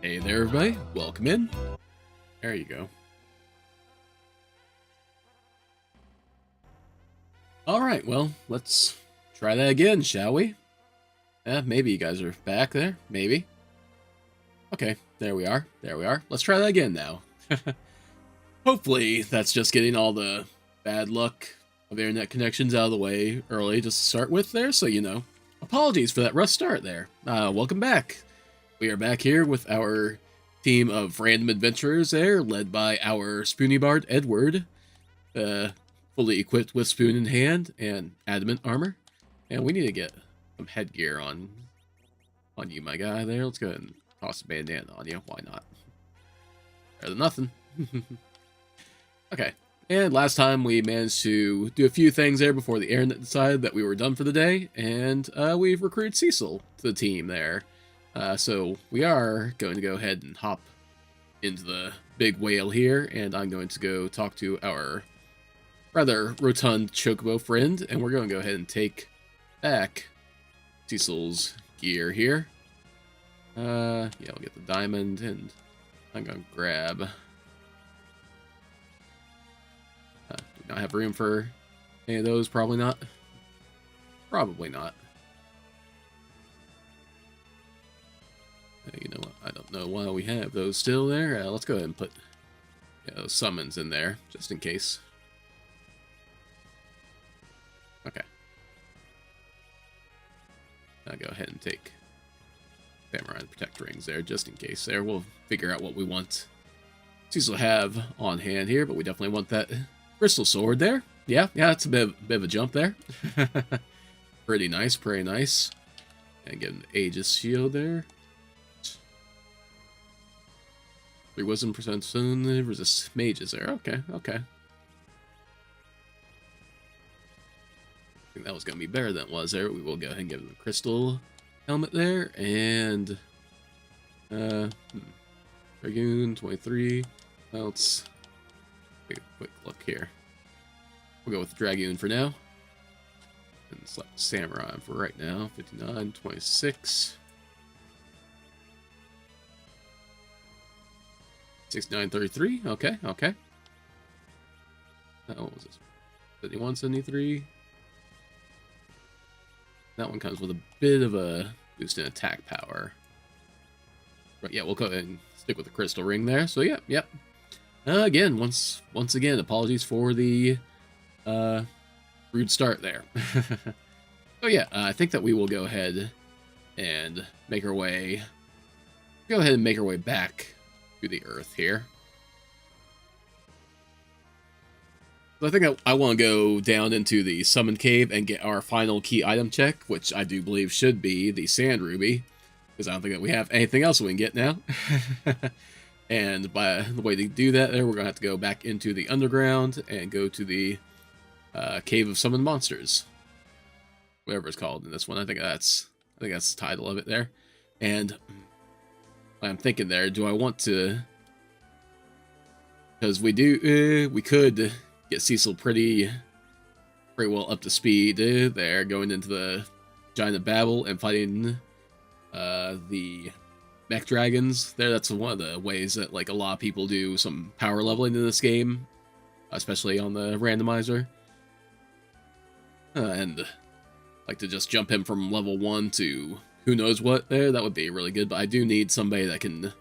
Hey there, everybody. Welcome in. There you go. Alright, well, let's try that again, shall we? Maybe you guys are back there. Maybe. Okay, there we are. There we are. Let's try that again now. Hopefully, that's just getting all the bad luck of internet connections out of the way early just to start with there, so you know. Apologies for that rough start there. Welcome back. We are back here with our team of random adventurers there, led by our Spoony Bard, Edward, fully equipped with spoon in hand and adamant armor. And we need to get some headgear on you, my guy there. Let's go ahead and toss a bandana on you. Why not? Better than nothing. Okay. And last time we managed to do a few things there before the internet decided that we were done for the day, and we've recruited Cecil to the team there. So we are going to go ahead and hop into the big whale here, and I'm going to go talk to our rather rotund chocobo friend, and we're going to go ahead and take back Cecil's gear here. Yeah, I'll get the diamond, and I'm going to grab... do not have room for any of those, probably not. Probably not. You know what? I don't know why we have those still there. Let's go ahead and put those summons in there, just in case. Okay. I'll go ahead and take Samurai and Protect Rings there, just in case there. We'll figure out what we want Cecil have on hand here, but we definitely want that crystal sword there. Yeah, it's a bit of a jump there. Pretty nice, pretty nice. And get an Aegis shield there. 3 wisdom percent soon resist mages there. Okay. I think that was going to be better than it was there. We will go ahead and give him the crystal helmet there. And Dragoon 23. Well, let's take a quick look here. We'll go with the Dragoon for now. And select Samurai for right now. 59, 26. 6933. Okay. What was this? 7173. That one comes with a bit of a boost in attack power. But yeah, we'll go ahead and stick with the crystal ring there. So yep. Again, once again, apologies for the rude start there. So yeah, I think that we will go ahead and make our way. Go ahead and make our way back to the Earth here. So I think I want to go down into the Summon Cave and get our final key item check, which I do believe should be the Sand Ruby, because I don't think that we have anything else we can get now. And by the way to do that there, we're going to have to go back into the underground and go to the Cave of Summoned Monsters. Whatever it's called in this one. I think that's the title of it there. And I'm thinking there, do I want to... Because we could get Cecil pretty well up to speed there, going into the Giant of Babel and fighting the mech dragons there. That's one of the ways that like a lot of people do some power leveling in this game, especially on the randomizer. And like to just jump him from level 1 to who knows what there, that would be really good, but I do need somebody that can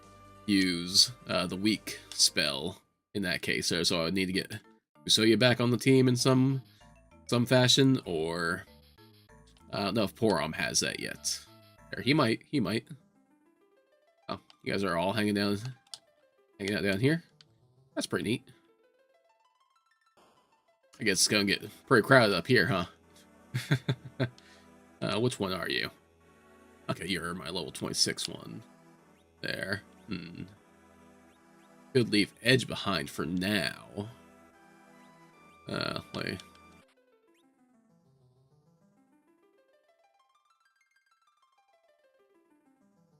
use the weak spell in that case there, so I would need to get Usoya back on the team in some fashion, or I don't know if Porom has that yet. Or he might. Oh, you guys are all hanging out down here? That's pretty neat. I guess it's gonna get pretty crowded up here, huh? Which one are you? Okay, you're my level 26 one. There. Could leave Edge behind for now. Like...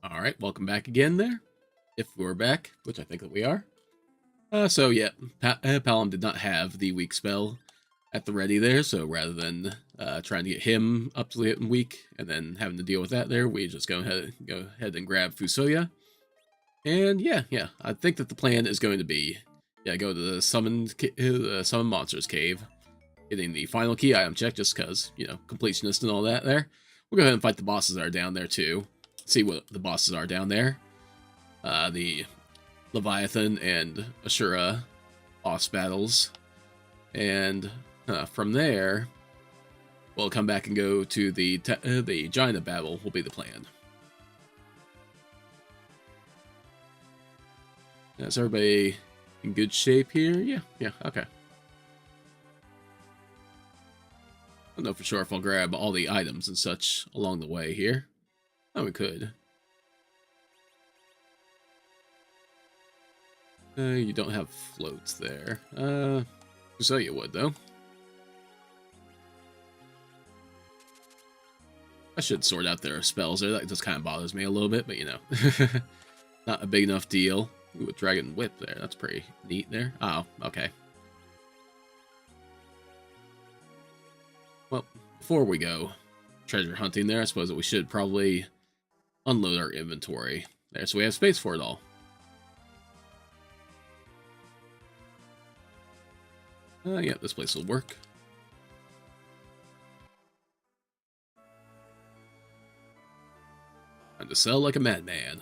Alright, welcome back again there. If we're back, which I think that we are. So yeah, Palom did not have the weak spell at the ready there, so rather than trying to get him up to the weak and then having to deal with that there, we just go ahead and grab Fusoya. And yeah, I think that the plan is going to be, yeah, go to the summon monsters cave, getting the final key item check just because, you know, completionist and all that there. We'll go ahead and fight the bosses that are down there too. See what the bosses are down there. The Leviathan and Ashura boss battles. And from there, we'll come back and go to the Giant battle will be the plan. Is everybody in good shape here? Yeah, okay. I don't know for sure if I'll grab all the items and such along the way here. Oh, we could. You don't have floats there. So you would, though. I should sort out their spells there. That just kind of bothers me a little bit, but you know. Not a big enough deal. Ooh, a dragon whip there. That's pretty neat there. Oh, okay. Well, before we go treasure hunting there, I suppose that we should probably unload our inventory there so we have space for it all. Yeah, this place will work. Time to sell like a madman.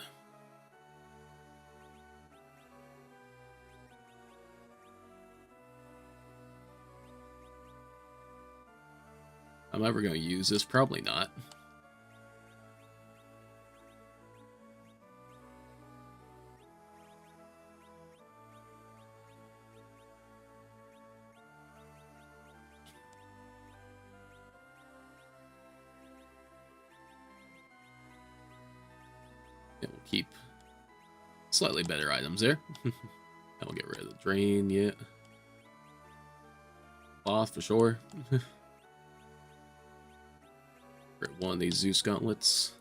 Am I ever going to use this? Probably not. Yeah, we'll keep slightly better items there. And we'll get rid of the drain yet. Cloth for sure. One of these Zeus gauntlets.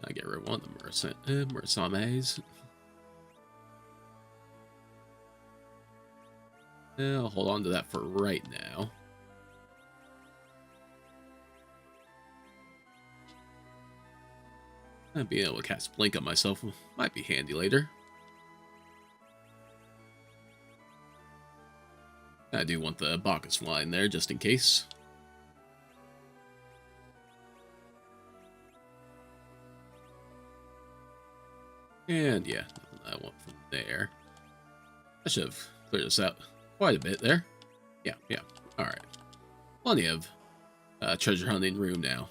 I get rid of one of the Murasames. I'll hold on to that for right now. Being able to cast Blink on myself might be handy later. I do want the Bacchus line there, just in case. And yeah, nothing I want from there. I should have cleared this out quite a bit there. Yeah, alright. Plenty of treasure hunting room now.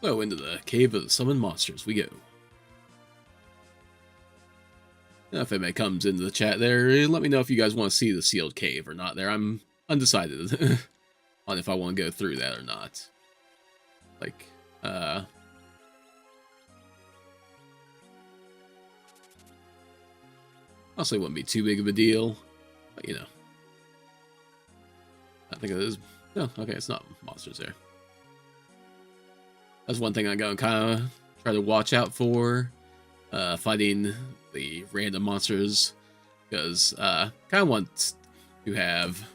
So, into the Cave of the Summoned Monsters we go. Now, if anybody comes into the chat there, let me know if you guys want to see the sealed cave or not there. I'm undecided on if I want to go through that or not. Like, honestly, it wouldn't be too big of a deal, but you know. I think it is. No, okay, it's not monsters there. That's one thing I'm going to kind of try to watch out for, fighting the random monsters, because kind of want to have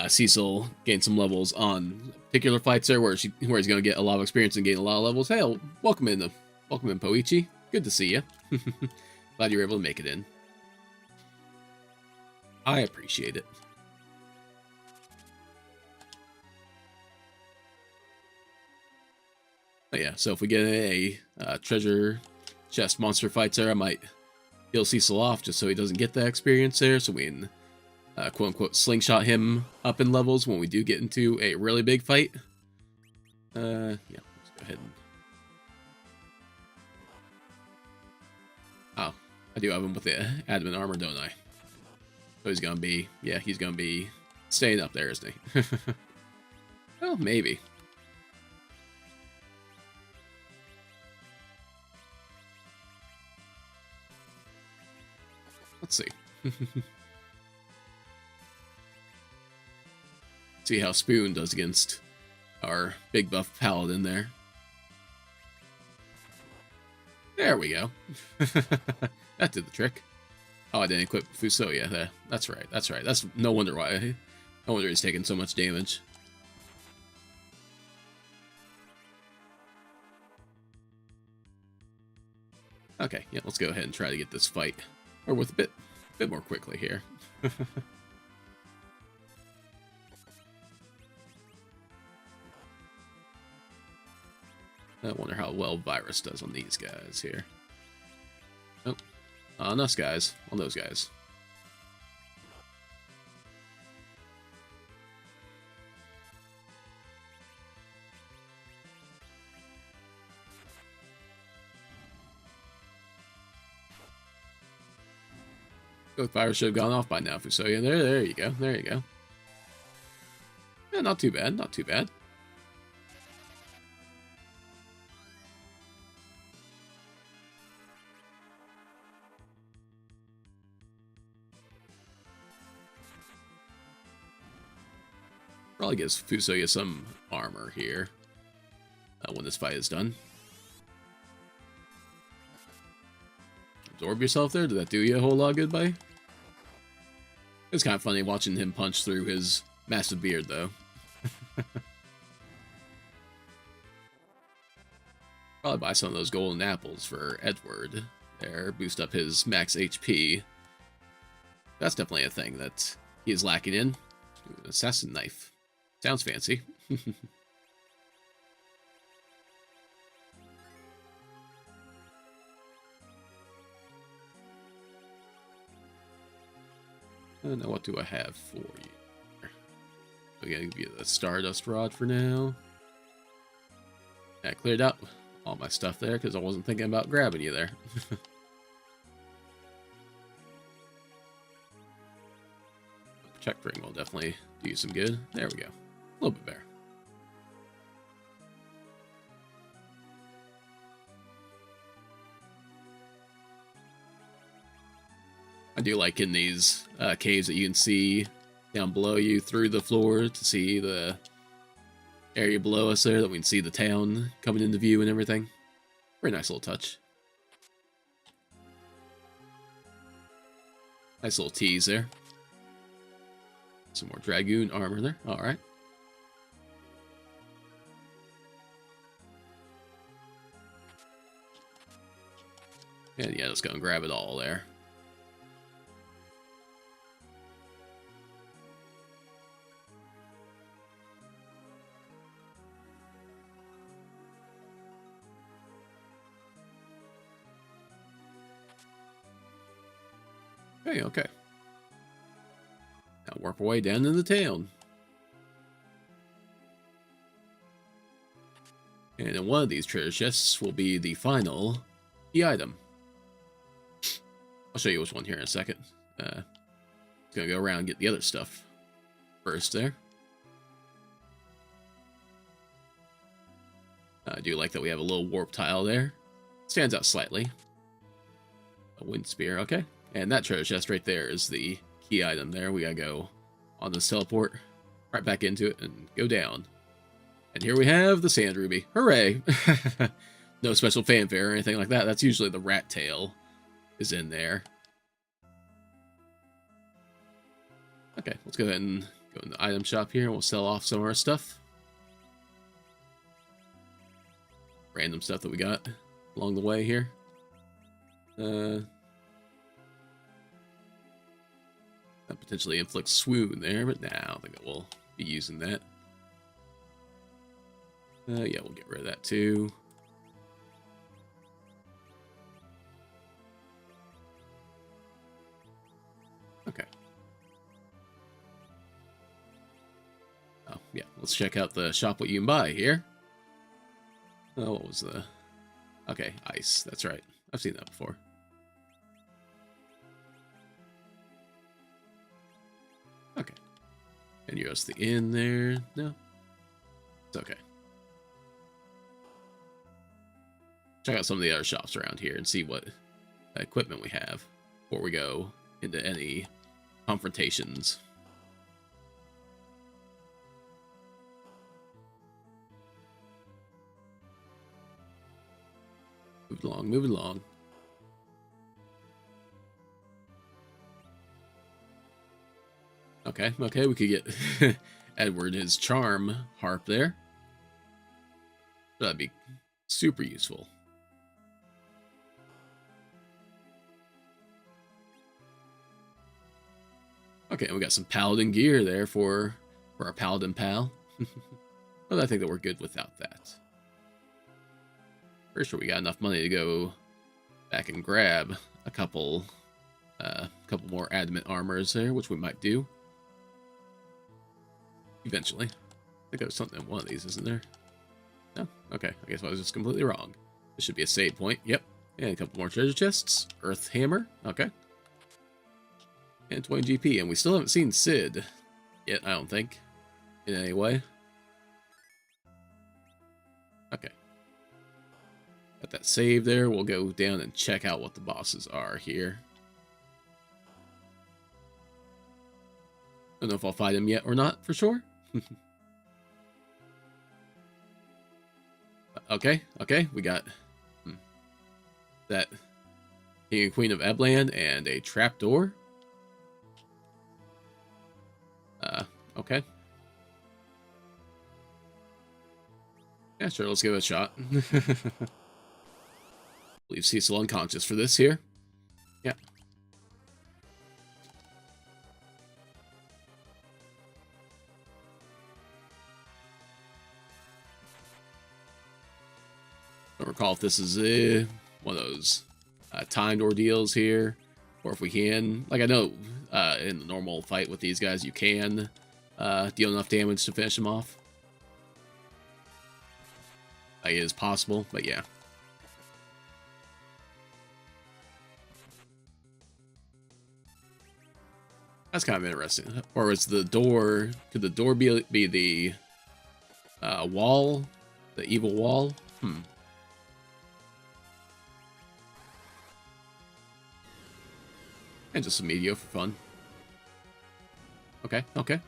Cecil gain some levels on particular fights there, where he's going to get a lot of experience and gain a lot of levels. Hey, welcome in, Poichi. Good to see you. Glad you were able to make it in. I appreciate it. But yeah, so if we get a treasure chest monster fights there, I might heal Cecil off just so he doesn't get that experience there, so we can quote-unquote slingshot him up in levels when we do get into a really big fight. Yeah, let's go ahead and... Oh, I do have him with the adamant armor, don't I? So he's gonna be... Yeah, he's gonna be staying up there, isn't he? Well, maybe. Let's see. See how Spoon does against our big buff paladin there. There we go. That did the trick. Oh, I didn't equip Fusoya there. That's right, that's right. That's no wonder why. No wonder he's taking so much damage. Okay, yeah, let's go ahead and try to get this fight or with a bit more quickly here. I wonder how well Virus does on these guys here. Oh, on us guys, on those guys. The fire should have gone off by now, Fusoya. There you go. There you go. Yeah, not too bad. Not too bad. Probably gives Fusoya some armor here when this fight is done. Absorb yourself there? Did that do you a whole lot of good, buddy? It's kind of funny watching him punch through his massive beard, though. Probably buy some of those golden apples for Edward there, boost up his max HP. That's definitely a thing that he is lacking in. Ooh, an assassin knife. Sounds fancy. Now what do I have for you? I'm gonna give you the Stardust Rod for now. I cleared out all my stuff there because I wasn't thinking about grabbing you there. Protect ring will definitely do you some good. There we go. A little bit better. I do like in these caves that you can see down below you through the floor to see the area below us there, that we can see the town coming into view and everything. Very nice little touch. Nice little tease there. Some more Dragoon armor there. Alright. And yeah, let's go and grab it all there. Okay, okay. Now warp our way down into the town. And in one of these treasure chests will be the final key item. I'll show you which one here in a second. Gonna go around and get the other stuff first there. I do like that we have a little warp tile there. Stands out slightly. A wind spear, okay. And that treasure chest right there is the key item there. We gotta go on this teleport, right back into it, and go down. And here we have the sand ruby. Hooray! No special fanfare or anything like that. That's usually the rat tail is in there. Okay, let's go ahead and go in the item shop here, and we'll sell off some of our stuff. Random stuff that we got along the way here. That potentially inflicts swoon there, but nah, I don't think that we'll be using that. Yeah, we'll get rid of that too. Okay. Oh, yeah, let's check out the shop what you can buy here. Oh, what was the... Okay, ice, that's right. I've seen that before. Okay. And you're just the inn there. No. It's okay. Check out some of the other shops around here and see what equipment we have before we go into any confrontations. Move along, move along. Okay, okay, we could get Edward his charm harp there. That'd be super useful. Okay, we got some paladin gear there for our paladin pal. But I think that we're good without that. Pretty sure we got enough money to go back and grab a couple more adamant armors there, which we might do eventually. I think there's something in one of these, isn't there? No? Okay, I guess I was just completely wrong. This should be a save point. Yep. And a couple more treasure chests. Earth hammer. Okay. And 20 GP. And we still haven't seen Sid yet, I don't think. In any way. Okay. Got that save there. We'll go down and check out what the bosses are here. Don't know if I'll fight him yet or not, for sure. Okay, okay, we got that King and Queen of Ebland and a trapdoor. Okay. Yeah, sure, let's give it a shot. Leave Cecil unconscious for this here. Yeah. I don't recall if this is one of those timed ordeals here, or if we can, like I know in the normal fight with these guys you can deal enough damage to finish them off. Like, it is possible, but yeah. That's kind of interesting. Or is the door, could the door be the wall, the evil wall? And just some media for fun. Okay, okay.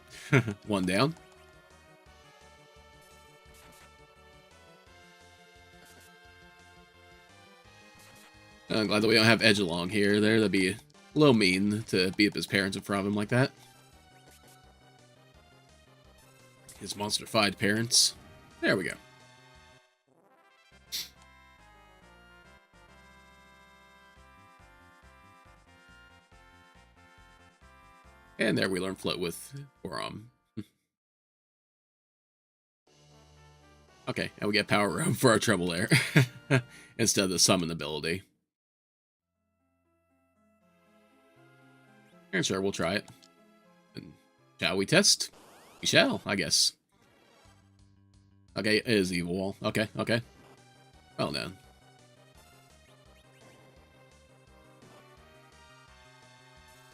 One down. I'm glad that we don't have Edge along here. That'd be a little mean to beat up his parents in front of him like that. His monster-fied parents. There we go. And there we learn float with Borom. Okay, and we get power room for our trouble there. Instead of the summon ability. And sure, we'll try it. And shall we test? We shall, I guess. Okay, it is evil wall. Okay, okay. Well done.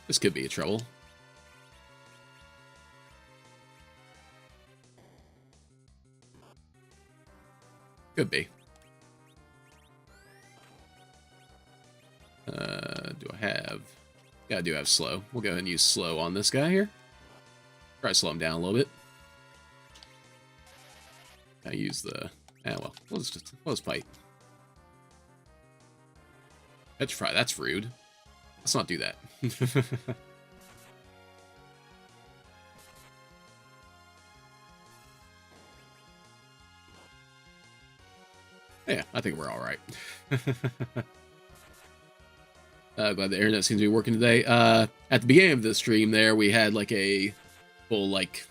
This could be a trouble. Could be. Do I have... Yeah, I do have slow. We'll go ahead and use slow on this guy here. Try to slow him down a little bit. I use the... well, let's fight. Petrify, that's rude. Let's not do that. Yeah, I think we're alright. Glad the internet seems to be working today. At the beginning of the stream there, we had like a full, like,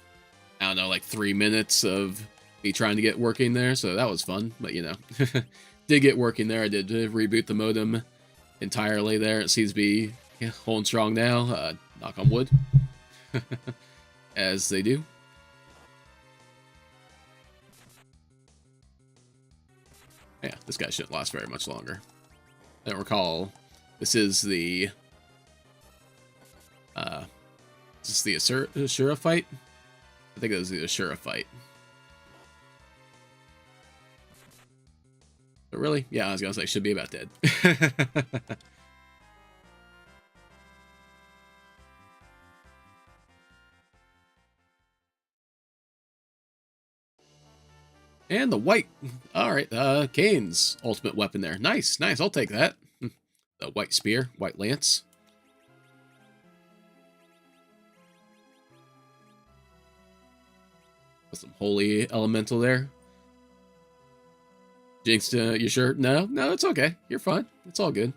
I don't know, like 3 minutes of me trying to get working there, so that was fun. But, you know, did get working there. I did reboot the modem entirely there. It seems to be holding strong now. Knock on wood. As they do. Yeah, this guy shouldn't last very much longer. I don't recall... This is the... is this the Ashura fight? I think it was the Ashura fight. But really? Yeah, I was gonna say, should be about dead. And the white. All right, Kane's ultimate weapon there. Nice, nice. I'll take that. The white spear, white lance. Some holy elemental there. Jinx, you sure? No, no, it's okay. You're fine. It's all good.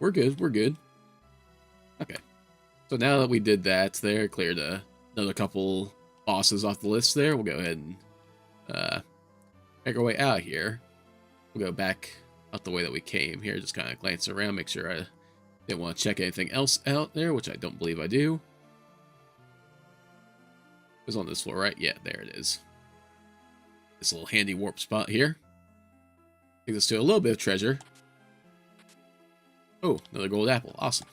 We're good. We're good. Okay. So now that we did that there, cleared another couple bosses off the list there, we'll go ahead and make our way out of here. We'll go back out the way that we came here, just kind of glance around, make sure I didn't want to check anything else out there, which I don't believe I do. It was on this floor, right? Yeah, there it is. This little handy warp spot here. Takes us to a little bit of treasure. Oh, another gold apple. Awesome.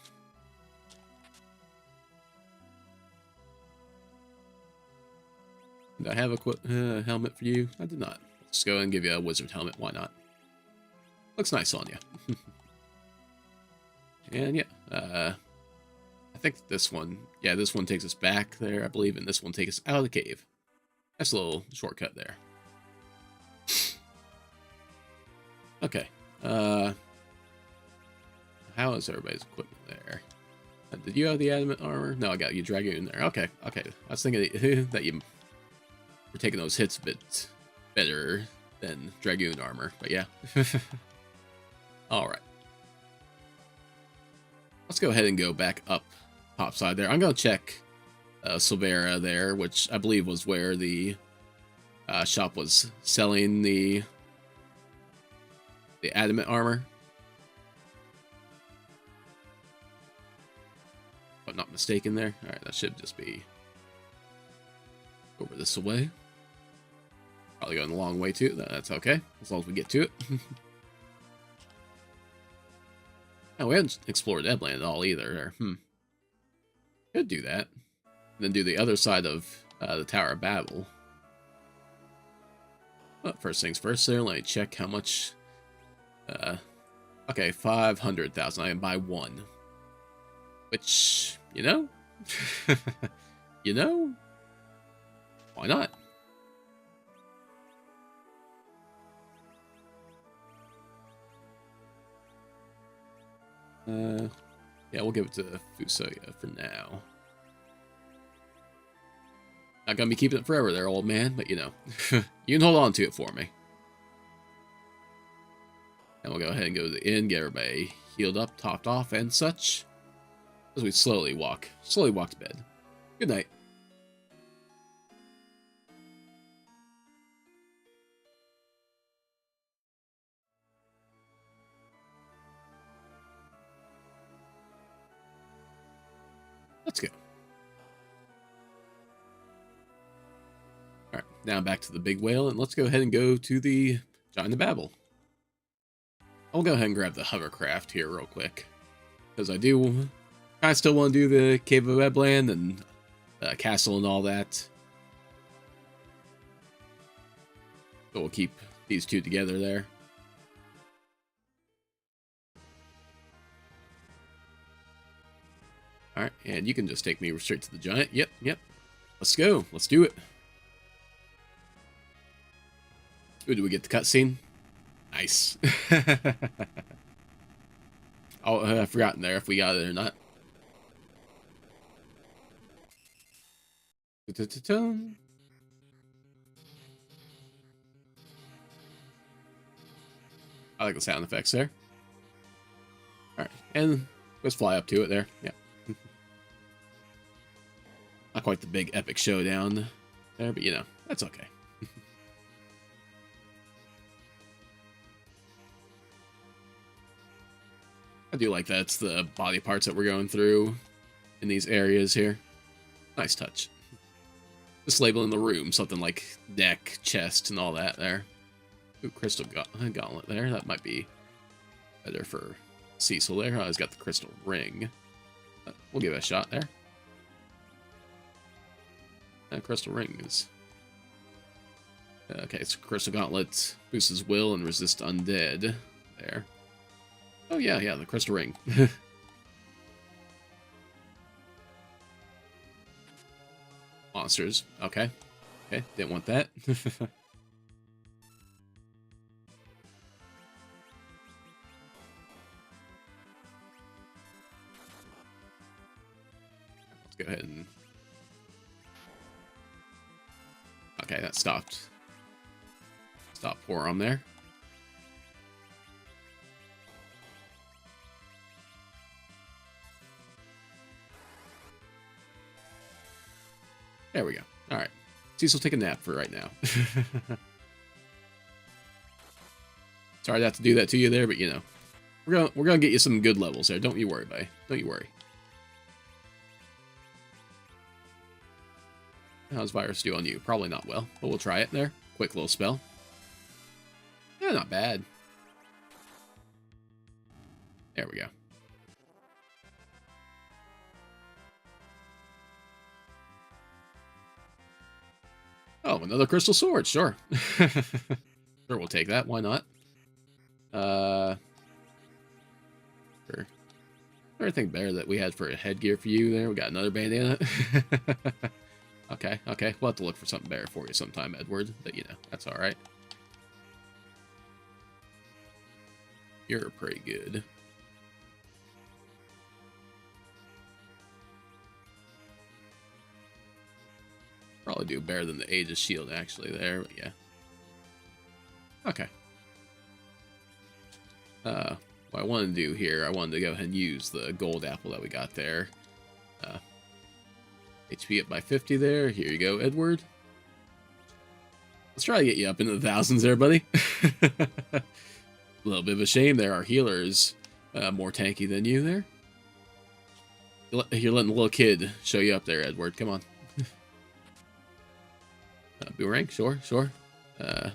Did I have a helmet for you? I did not. Let's go and give you a wizard helmet. Why not? Looks nice on you. And yeah, I think this one, yeah, this one takes us back there, I believe, and this one takes us out of the cave. That's a little shortcut there. Okay. How is everybody's equipment there? Did you have the adamant armor? No, I got you dragoon there. Okay, okay. I was thinking that you were taking those hits a bit better than dragoon armor, but yeah. Alright. Let's go ahead and go back up topside there. I'm going to check Silvera there, which I believe was where the shop was selling the adamant armor. If I'm not mistaken there. Alright, that should just be over this way. Probably going the long way too. That's okay, as long as we get to it. Oh, we haven't explored Ebland at all either. Could do that. And then do the other side of the Tower of Babel. But first things first there, let me check how much... okay, 500,000. I can buy one. Which, you know? You know? Why not? Yeah, we'll give it to Fusoya for now. Not gonna be keeping it forever there, old man, but you know. You can hold on to it for me. And we'll go ahead and go to the inn, get everybody healed up, topped off, and such. As we slowly walk to bed. Good night. Let's go. Alright, now back to the big whale, and let's go ahead and go to the Giant of Babel. I'll go ahead and grab the hovercraft here real quick, because I do kind of still want to do the Cave of Ebland and castle and all that. So we'll keep these two together there. Alright, and you can just take me straight to the giant. Yep, yep. Let's go. Let's do it. Ooh, do we get the cutscene? Nice. Oh, I've forgotten there if we got it or not. I like the sound effects there. Alright, and let's fly up to it there. Yeah. Not quite the big epic showdown there, but you know, that's okay. I do like that it's the body parts that we're going through in these areas here. Nice touch. Just labeling the room, something like neck, chest, and all that there. Ooh, crystal gauntlet there. That might be better for Cecil there. Oh, he's got the crystal ring. We'll give it a shot there. That crystal ring is... Okay, so crystal gauntlet boosts his will and resist undead. There. Oh yeah, yeah, the crystal ring. Monsters, okay. Okay, didn't want that. Let's go ahead and... Okay, that stopped. Stop pour on there. There we go. All right. Cecil, take a nap for right now. Sorry to have to do that to you there, but you know, we're gonna get you some good levels there. Don't you worry, buddy. Don't you worry. How's virus do on you? Probably not well, but we'll try it there. Quick little spell. Yeah, not bad. There we go. Oh, another crystal sword, sure. Sure, we'll take that. Why not? Sure. Everything better that we had for a headgear for you there. We got another bandana. Okay, okay. We'll have to look for something better for you sometime, Edward. But, you know, that's alright. You're pretty good. Probably do better than the Aegis Shield, actually, there. But, yeah. Okay. What I want to do here, I wanted to go ahead and use the gold apple that we got there. HP up by 50 there. Here you go, Edward. Let's try to get you up into the thousands there, buddy. A little bit of a shame there. Our healer is more tanky than you there. You're letting the little kid show you up there, Edward. Come on. Boomerang, sure, sure. I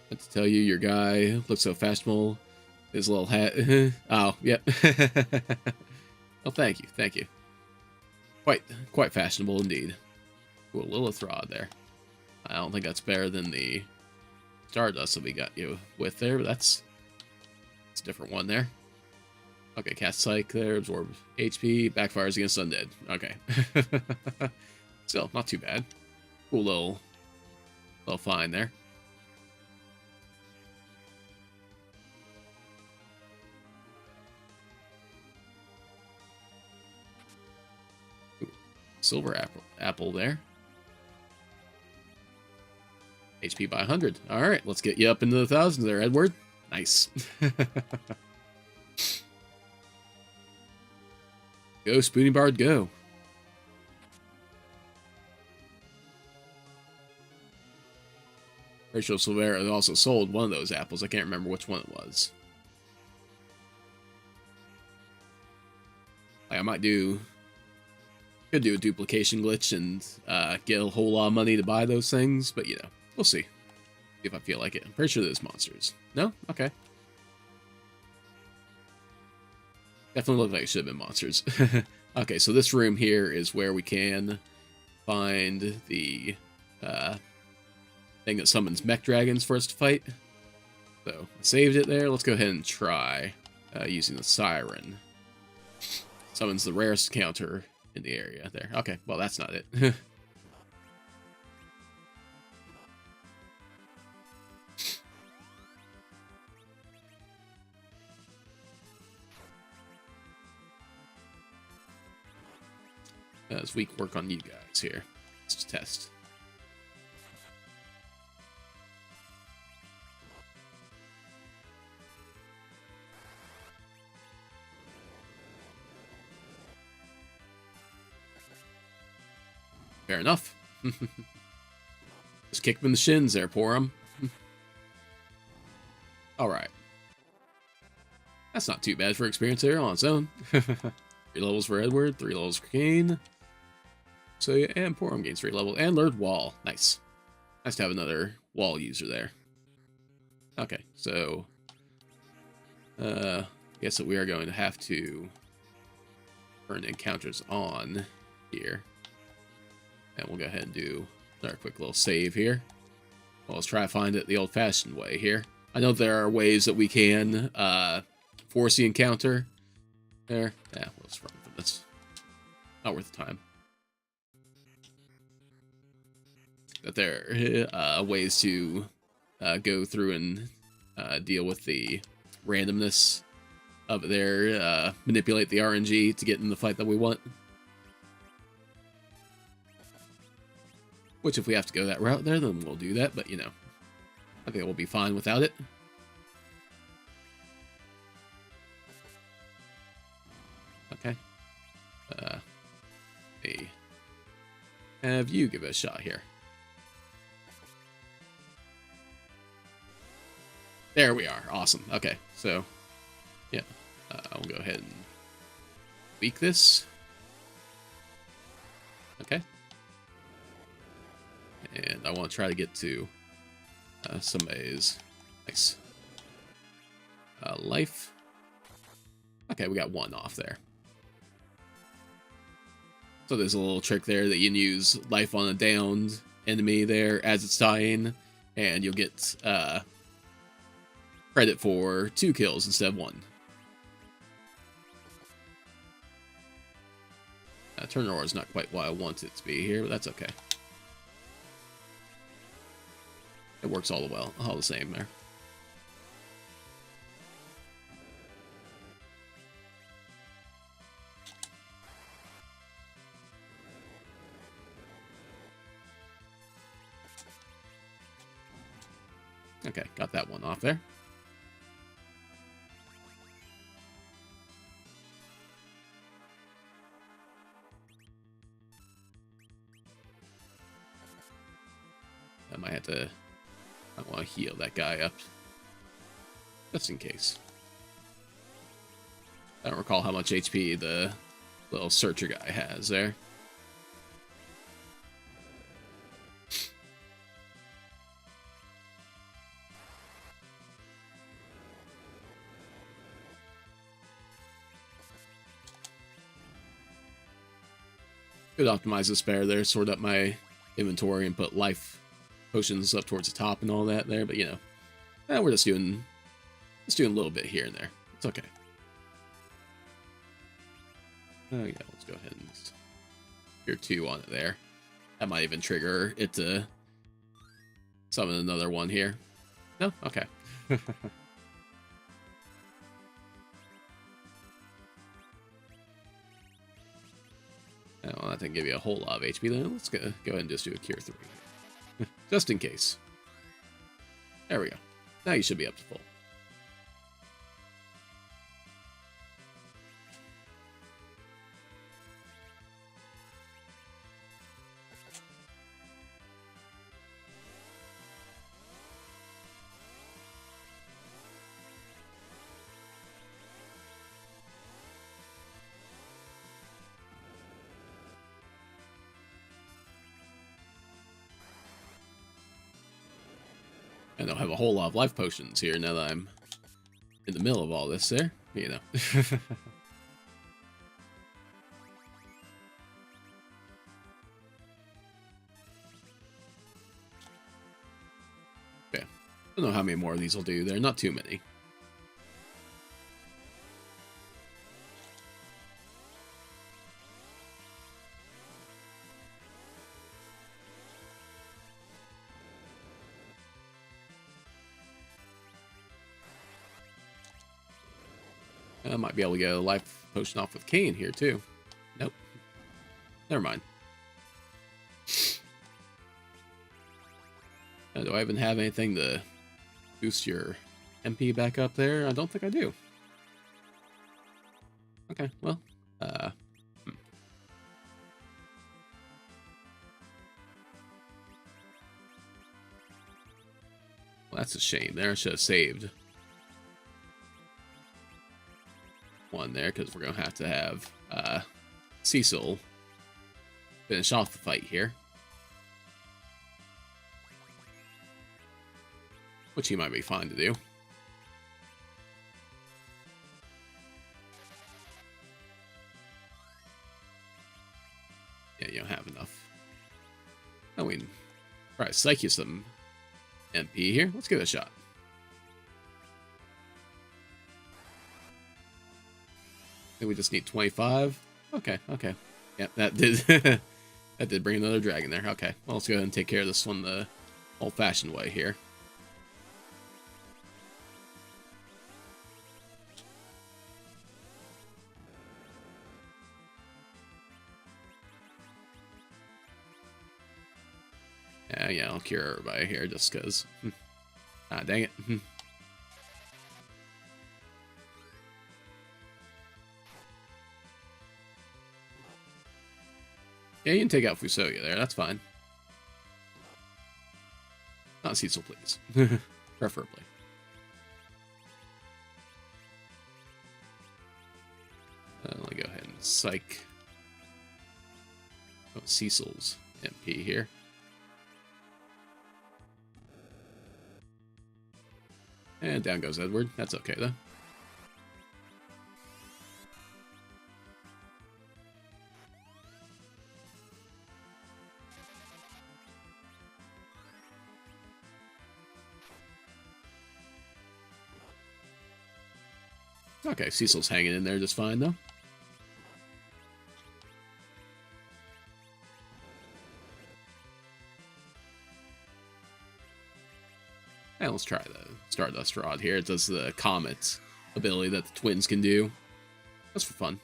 have to tell you, your guy looks so fashionable. His little hat. Oh, yep. Oh, thank you, thank you. Quite fashionable indeed. Ooh, a Lilith rod there. I don't think that's better than the Stardust that we got you with there, but that's a different one there. Okay, cast Psych there, absorb HP, backfires against undead. Okay. Still, not too bad. Cool little find there. Silver apple there. HP by 100. All right, let's get you up into the thousands there, Edward. Nice. Go, Spoony Bard, go. Rachel Silvera also sold one of those apples. I can't remember which one it was. Like, I might could do a duplication glitch and get a whole lot of money to buy those things, but you know, we'll see. See if I feel like it. I'm pretty sure there's monsters. No? Okay. Definitely look like it should have been monsters. Okay, so this room here is where we can find the thing that summons mech dragons for us to fight. So, I saved it there. Let's go ahead and try using the siren. Summons the rarest counter in the area there. Okay, well, that's not it. As we work on you guys here. Let's just test. Fair enough. Just kick him in the shins there, poor him. Alright. That's not too bad for experience there on its own. 3 levels for Edward, 3 levels for Kane. So yeah, and Porum gains 3 level and learned wall. Nice. Nice to have another wall user there. Okay, so guess that we are going to have to turn encounters on here. And we'll go ahead and do our quick little save here. Well, let's try to find it the old-fashioned way here. I know there are ways that we can force the encounter. There. Yeah, let's run from this. Not worth the time. that there are ways to go through and deal with the randomness of there, manipulate the RNG to get in the fight that we want. Which, if we have to go that route there, then we'll do that, but, you know, I think we'll be fine without it. Okay. Hey. Have you give it a shot here. There we are. Awesome. Okay, so, yeah. I'll go ahead and tweak this. Okay. And I want to try to get to somebody's nice life. Okay, we got one off there. So there's a little trick there that you can use life on a downed enemy there as it's dying, and you'll get credit for 2 kills instead of 1. Turnover is not quite what I want it to be here, but that's okay. It works all the same there. Okay, got that one off there. I might have to... I want to heal that guy up. Just in case. I don't recall how much HP the little searcher guy has there. Could optimize the spare there, sort up my inventory and put life potions up towards the top and all that there, but you know, we're just doing a little bit here and there. It's okay. Oh yeah, let's go ahead and tier 2 on it there. That might even trigger it to summon another one here. No? Okay. Well, that didn't give you a whole lot of HP then. Let's go ahead and just do a tier 3. Just in case. There we go. Now you should be up to full. I don't have a whole lot of life potions here now that I'm in the middle of all this there, you know. Okay. I don't know how many more of these will do there, not too many. I might be able to get a life potion off with Kane here, too. Nope. Never mind. Do I even have anything to boost your MP back up there? I don't think I do. Okay, well. Well, that's a shame there. I should have saved one there, because we're going to have Cecil finish off the fight here. Which he might be fine to do. Yeah, you don't have enough. I mean, try to psych you some MP here. Let's give it a shot. I think we just need 25. Okay, okay. Yeah, that did That did bring another dragon there. Okay, well, let's go ahead and take care of this one the old-fashioned way here. Yeah, I'll cure everybody here just because. Ah, dang it. Yeah, you can take out Fusoya there. That's fine. Not Cecil, please. Preferably. Let me go ahead and psych Cecil's MP here. And down goes Edward. That's okay, though. Okay, Cecil's hanging in there just fine, though. And let's try the Stardust Rod here. It does the Comet ability that the twins can do. That's for fun.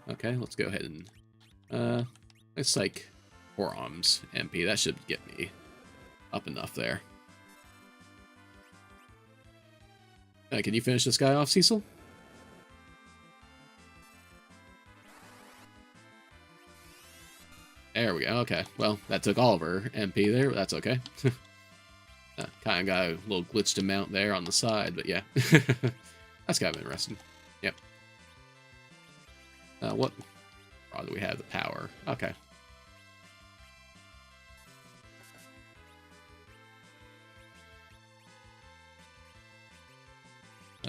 Okay, let's go ahead and it's like forearms MP. That should get me up enough there. Can you finish this guy off, Cecil? There we go. Okay. Well, that took all of her MP there, but that's okay. Kind of got a little glitched amount there on the side, but yeah. That's kind of interesting. Yep. What rod do we have? The power. Okay.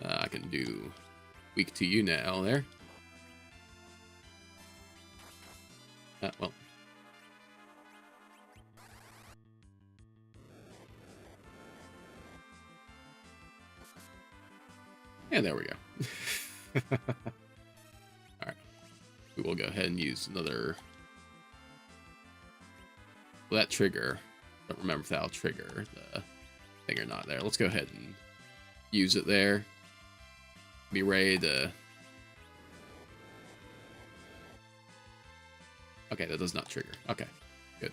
I can do weak to you now there. Well. And there we go. Alright. We will go ahead and use another... Well, that trigger... Don't remember if that'll trigger the thing or not there. Let's go ahead and use it there. Be ready to... Okay, that does not trigger. Okay, good.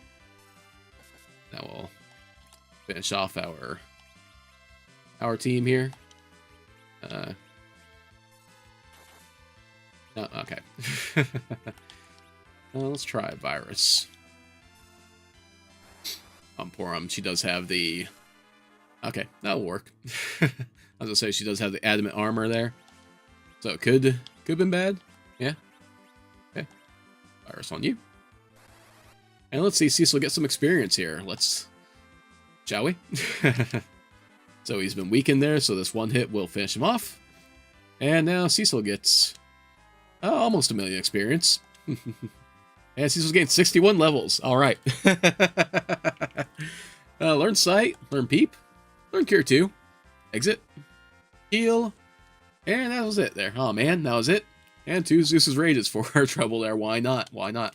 Now we'll finish off our team here. No, okay. Let's try Virus. Poor she does have the... Okay, that'll work. I was gonna say she does have the adamant armor there. So it could have been bad. Yeah. Okay. Virus on you. And let's see Cecil get some experience here. Shall we? So he's been weakened there, so this one hit will finish him off. And now Cecil gets almost 1 million experience. And Cecil's gained 61 levels. All right. Learn Sight, learn Peep, learn Cure 2, exit, heal, and that was it there. Oh man, that was it. And 2 Zeus's Rages for our trouble there. Why not? Why not?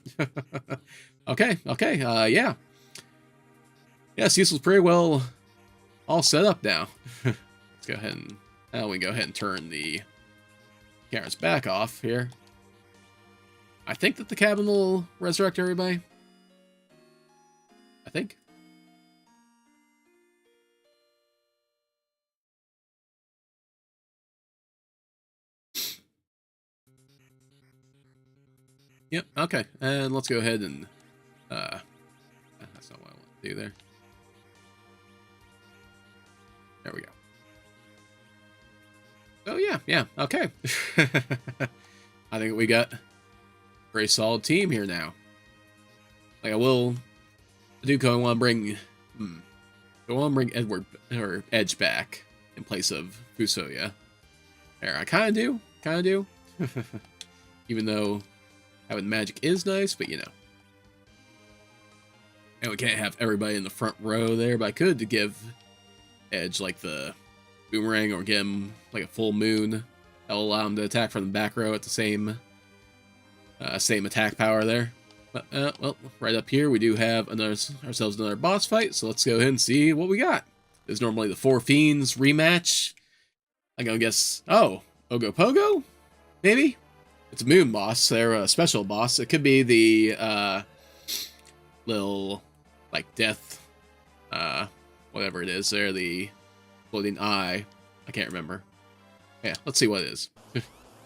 Okay, yeah. Yeah, Cecil's pretty well all set up now. Let's go ahead and we go ahead and turn the cameras back off here. I think that the cabin will resurrect everybody. I think. Yep, okay. And let's go ahead and that's not what I want to do there. There we go. Oh yeah, okay. I think we got a very solid team here now. Like I want to bring Edward or Edge back in place of Fusoya. There, I kind of do. Even though having magic is nice, but you know. And we can't have everybody in the front row there, but I could to give edge like the boomerang or get him like a full moon. That'll allow him to attack from the back row at the same attack power there. But, well, right up here we do have ourselves another boss fight, so let's go ahead and see what we got. This is normally the Four Fiends rematch. I'm gonna guess, oh, Ogopogo? Maybe? It's a moon boss, they're a special boss. It could be the little, like, death, whatever it is there, the floating eye. I can't remember. Yeah, let's see what it is.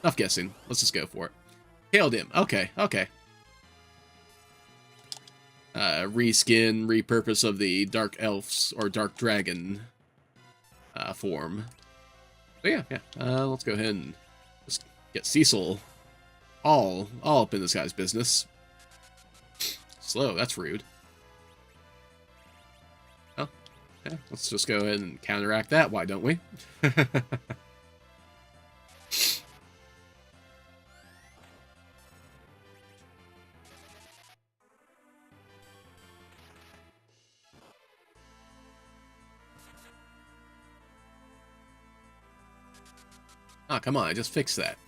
Enough guessing. Let's just go for it. Hailed him. Okay, okay. Reskin, repurpose of the Dark Elves, or Dark Dragon form. So yeah. Let's go ahead and just get Cecil all up in this guy's business. Slow, that's rude. Oh, yeah, let's just go ahead and counteract that, why don't we? Oh, come on, I just fixed that.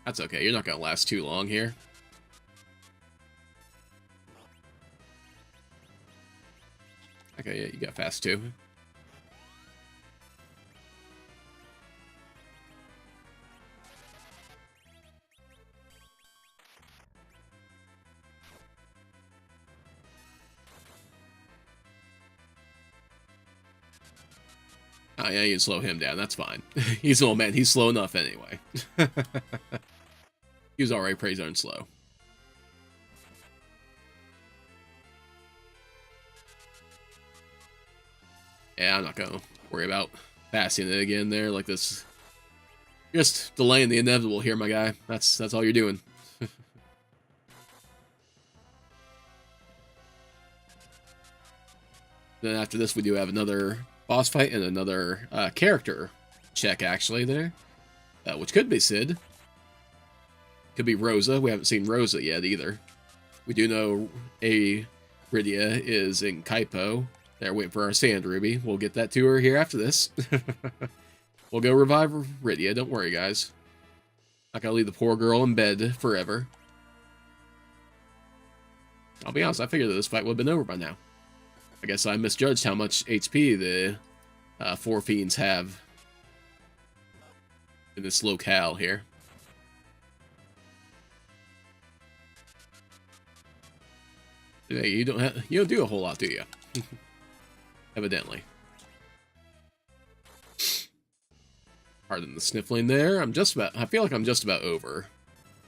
That's okay, you're not gonna last too long here. Okay, yeah, you got fast too. Oh yeah, you can slow him down, that's fine. He's an old man, he's slow enough anyway. He was already pretty darn slow. Yeah, I'm not gonna worry about passing it again there like this. Just delaying the inevitable here, my guy. That's all you're doing. Then after this, we do have another boss fight and another character check, actually, there. Which could be Sid. Could be Rosa. We haven't seen Rosa yet, either. We do know Rydia is in Kaipo. They're waiting for our Sand Ruby. We'll get that to her here after this. We'll go revive Rydia. Don't worry, guys. Not gonna leave the poor girl in bed forever. I'll be honest, I figured that this fight would have been over by now. I guess I misjudged how much HP the Four Fiends have in this locale here. Yeah, you don't do a whole lot, do you? Evidently. Pardon the sniffling there. I feel like I'm just about over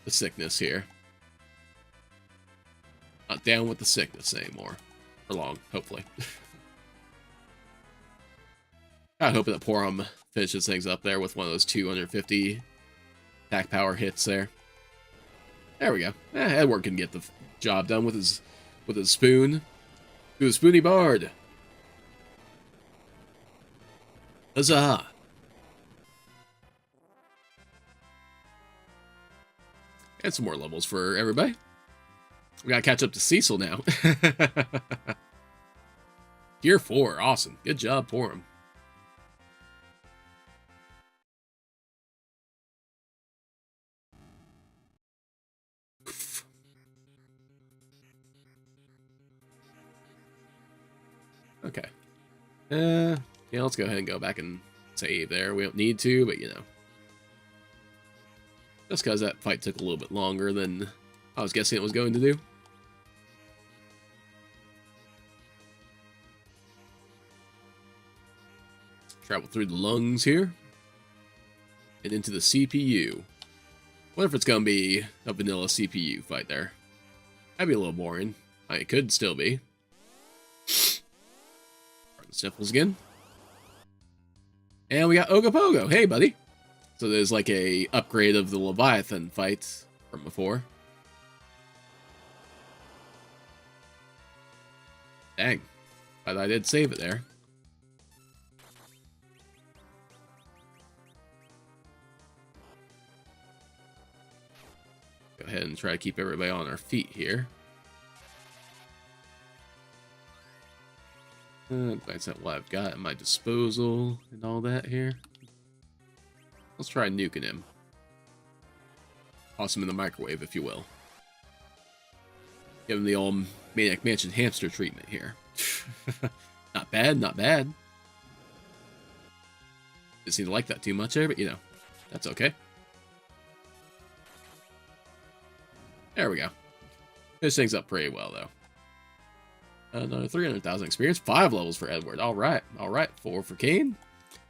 the sickness here. Not down with the sickness anymore. For long, hopefully. I hope that Porum finishes things up there with one of those 250 attack power hits there. There we go. Edward can get the job done with his spoon. Do the spoony bard. Huzzah! And some more levels for everybody. We gotta catch up to Cecil now. Gear 4, awesome. Good job, Porum. Okay. Yeah, let's go ahead and go back and save there. We don't need to, but you know. Just because that fight took a little bit longer than I was guessing it was going to do. Travel through the lungs here. And into the CPU. What if it's going to be a vanilla CPU fight there? That'd be a little boring. It could still be. Sniffles again. And we got Ogopogo. Hey, buddy. So there's like a upgrade of the Leviathan fight from before. Dang. But I did save it there. Go ahead and try to keep everybody on our feet here. That's not what I've got at my disposal and all that here. Let's try nuking him. Toss him in the microwave, if you will. Give him the old Maniac Mansion hamster treatment here. Not bad, not bad. Didn't seem to like that too much there, but you know, that's okay. There we go. This thing's up pretty well, though. Another 300,000 experience. 5 levels for Edward. All right. All right. 4 for Kane.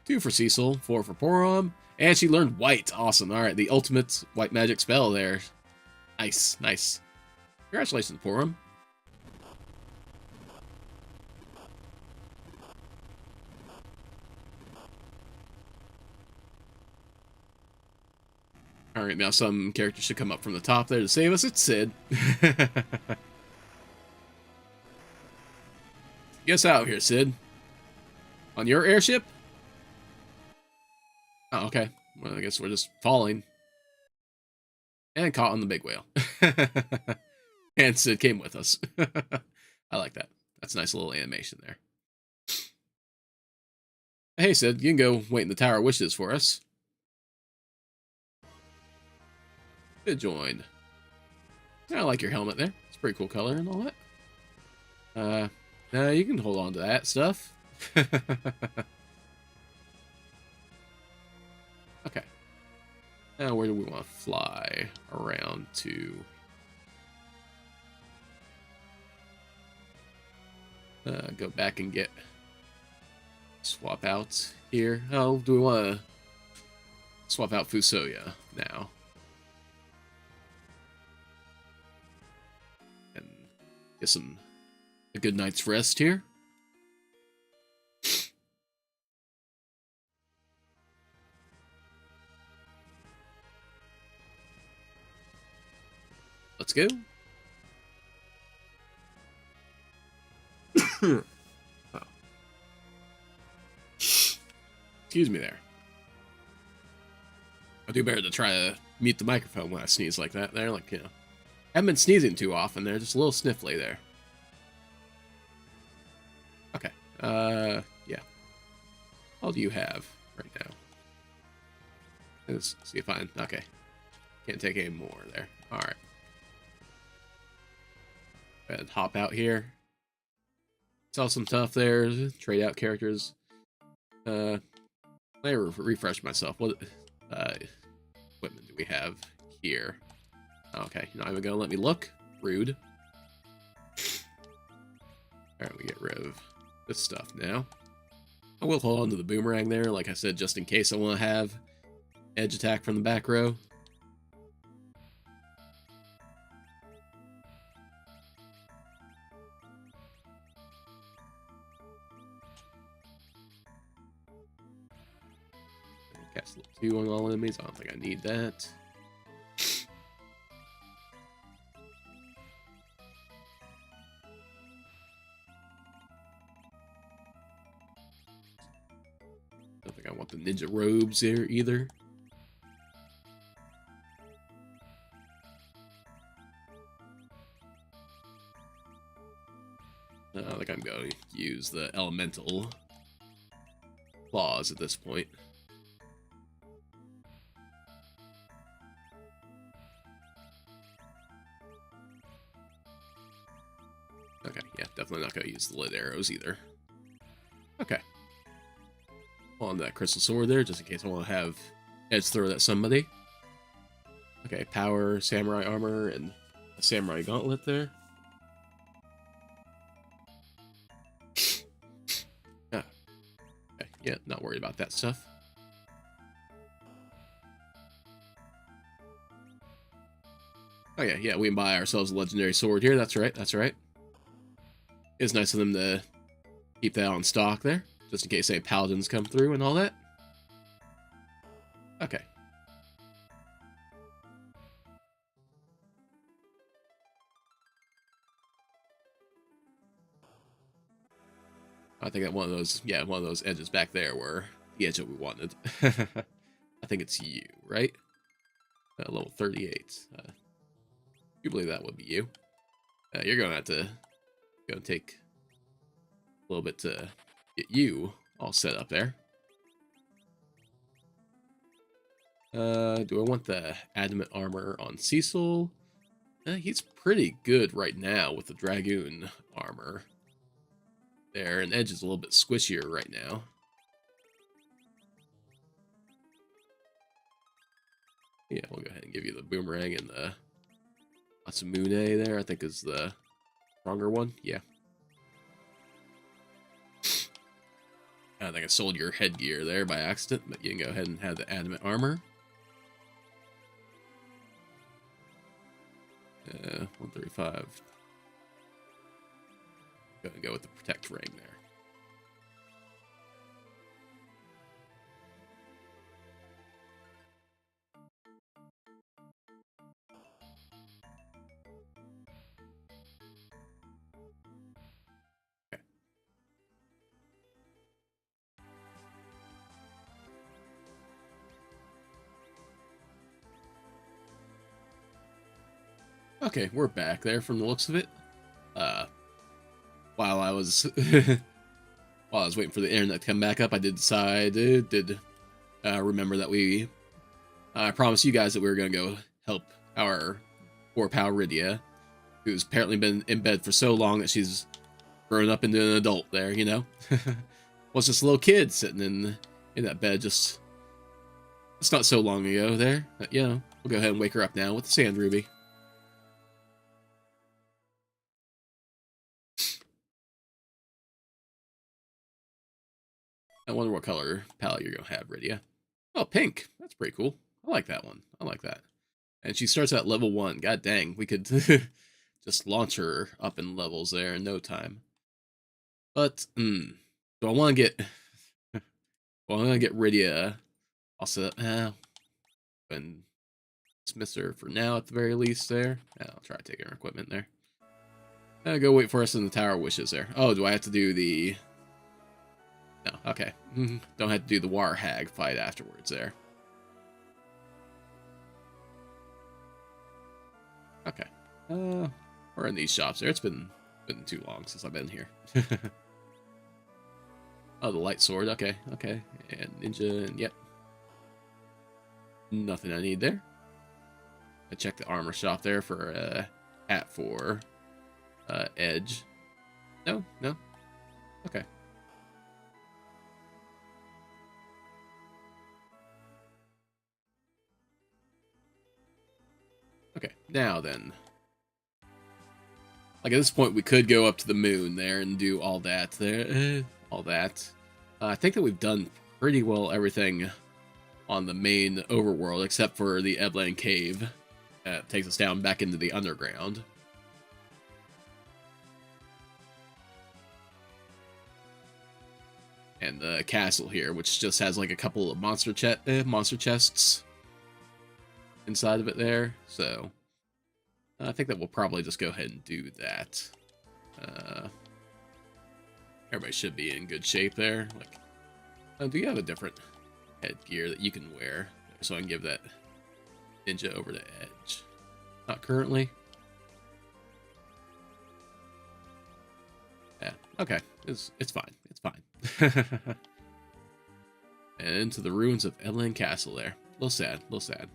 2 for Cecil. 4 for Porom. And she learned white. Awesome. All right. The ultimate white magic spell there. Nice. Nice. Congratulations, Porom. All right. Now some characters should come up from the top there to save us. It's Sid. Get us out here, Sid. On your airship? Oh, okay. Well, I guess we're just falling. And caught on the big whale. And Sid came with us. I like that. That's a nice little animation there. Hey, Sid, you can go wait in the Tower of Wishes for us. Good join. I like your helmet there. It's a pretty cool color and all that. No, you can hold on to that stuff. Okay. Now, where do we want to fly around to? Go back and get swap out here. Oh, do we want to swap out Fusoya now? And get a good night's rest here. Let's go. Oh. Excuse me there. I do better to try to mute the microphone when I sneeze like that. There, like, you know, I haven't been sneezing too often. They're just a little sniffly there. Okay. Yeah. All do you have right now? Let's see if I... Okay. Can't take any more there. Alright. Go ahead and hop out here. Sell some stuff there. Trade out characters. Let me refresh myself. What equipment do we have here? Okay, you're not even gonna let me look? Rude. Alright, we get rid of this stuff now. I will hold on to the boomerang there, like I said, just in case I want to have edge attack from the back row. Cast level 2 on all enemies. I don't think I need that. I don't think I want the ninja robes here either. I think I'm going to use the elemental claws at this point. Okay, yeah, definitely not going to use the lit arrows either. Okay. On that crystal sword there, just in case I want to have edge throw at somebody. Okay, power, samurai armor, and a samurai gauntlet there. Ah. Okay, yeah, not worried about that stuff. Oh yeah, yeah, we can buy ourselves a legendary sword here. That's right, that's right. It's nice of them to keep that on stock there, just in case any paladins come through and all that. Okay. I think that one of those, yeah, one of those edges back there were the edge that we wanted. I think it's you, right? Level 38. You believe that would be you? You're gonna have to go take a little bit to get you all set up there. Do I want the adamant armor on Cecil? He's pretty good right now with the Dragoon armor. There, and Edge is a little bit squishier right now. Yeah, we'll go ahead and give you the Boomerang and the Masamune there, I think is the stronger one. Yeah. I think I sold your headgear there by accident, but you can go ahead and have the adamant armor. 135. Go with the protect ring there. Okay, we're back there from the looks of it. While I was waiting for the internet to come back up, I did decide remember that I promised you guys that we were gonna go help our poor pal Rydia, who's apparently been in bed for so long that she's grown up into an adult there, you know? Was just a little kid sitting in that bed just it's not so long ago there. But, you know, we'll go ahead and wake her up now with the Sand Ruby. I wonder what color palette you're going to have, Rydia. Oh, pink. That's pretty cool. I like that one. I like that. And she starts at level 1. God dang, we could just launch her up in levels there in no time. But, do I want to get... well, I'm going to get Rydia also... and dismiss her for now at the very least there. Yeah, I'll try taking her equipment there. Go wait for us in the Tower of Wishes there. Oh, do I have to do the... No, okay. Don't have to do the War Hag fight afterwards there. Okay. We're in these shops there. It's been too long since I've been here. Oh, the light sword. Okay, okay. And ninja, and yep. Nothing I need there. I checked the armor shop there for a hat for Edge. No, no. Okay. Okay, now then. Like at this point, we could go up to the moon there and do all that there. All that. I think that we've done pretty well everything on the main overworld, except for the Eblan Cave. That takes us down back into the underground. And the castle here, which just has like a couple of monster chests inside of it there. So I think that we'll probably just go ahead and do that. Everybody should be in good shape there. Like, do you have a different headgear that you can wear so I can give that ninja over to Edge? Not currently. Yeah, okay. It's fine. It's fine. And into the ruins of Eblan Castle there. A little sad, a little sad.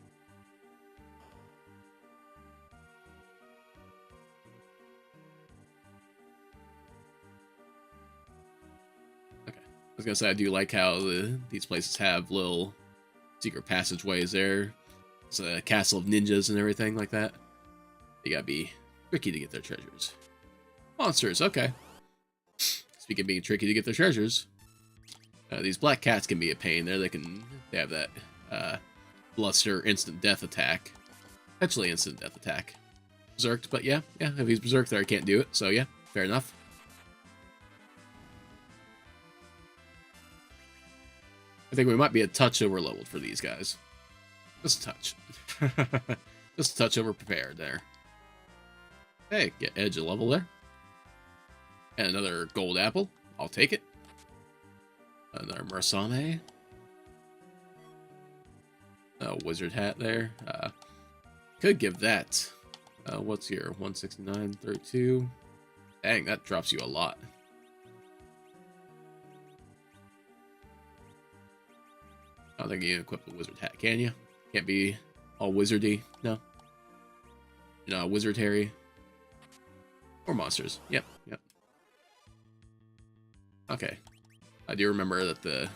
Okay. I was gonna say, I do like how these places have little secret passageways there. It's a castle of ninjas and everything like that. You gotta be tricky to get their treasures. Monsters, okay. Speaking of being tricky to get their treasures, these black cats can be a pain there. They have that bluster instant death attack. Potentially instant death attack. Berserked, but yeah, if he's berserked there, I can't do it. So yeah, fair enough. I think we might be a touch over leveled for these guys. Just a touch. Just a touch over prepared there. Hey, get Edge a level there. And another gold apple. I'll take it. Another Mursame. A wizard hat there. Could give that. What's here? 169, 32. Dang, that drops you a lot. I don't think you can equip the wizard hat, can you? Can't be all wizardy. No. You're not a wizard, Harry. Or monsters. Yep, yep. Okay. I do remember that the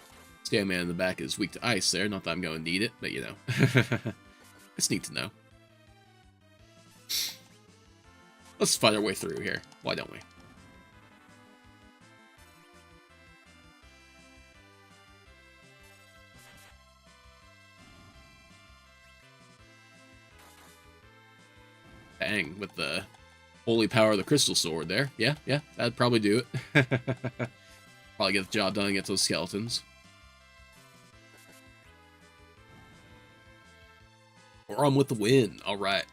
stand man in the back is weak to ice there. Not that I'm going to need it, but you know. It's neat to know. Let's find our way through here. Why don't we? Dang, with the holy power of the crystal sword there. Yeah, yeah, that'd probably do it. Probably get the job done against those skeletons. Or I'm with the wind. Alright.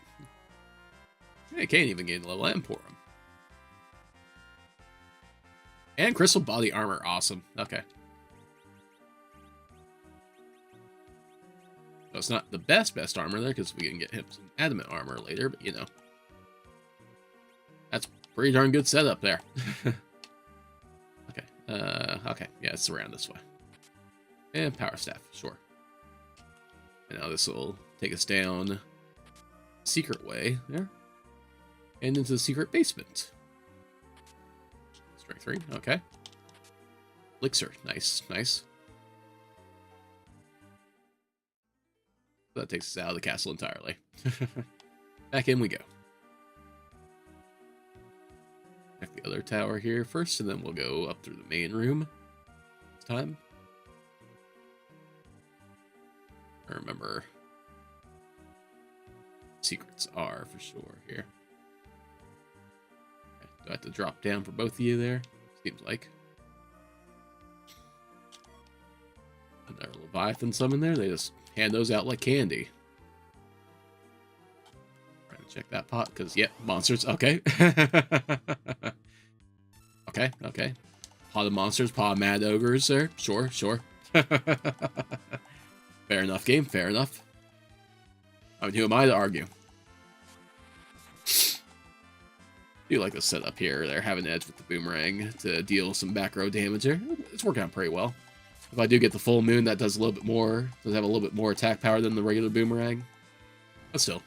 I can't even gain level M for him. And crystal body armor. Awesome. Okay. So it's not the best armor there, because we can get him some adamant armor later, but you know. That's pretty darn good setup there. Okay. Okay. Yeah, it's around this way. And power staff. Sure. And now this will take us down secret way there. And into the secret basement. Strength 3, okay. Elixir, nice, nice. That takes us out of the castle entirely. Back in we go. Check the other tower here first, and then we'll go up through the main room this time. I remember secrets are for sure here. Okay. Do I have to drop down for both of you there? Seems like. Another Leviathan summon there. They just hand those out like candy. Trying to check that pot, because, yep, monsters. Okay. Okay, okay. Pot of monsters, pot of mad ogres there. Sure, sure. Fair enough, game. Fair enough. I mean, who am I to argue? I do like the setup here. They're having an edge with the boomerang to deal some back row damage here. It's working out pretty well. If I do get the full moon, that does a little bit more. Does have a little bit more attack power than the regular boomerang. But still.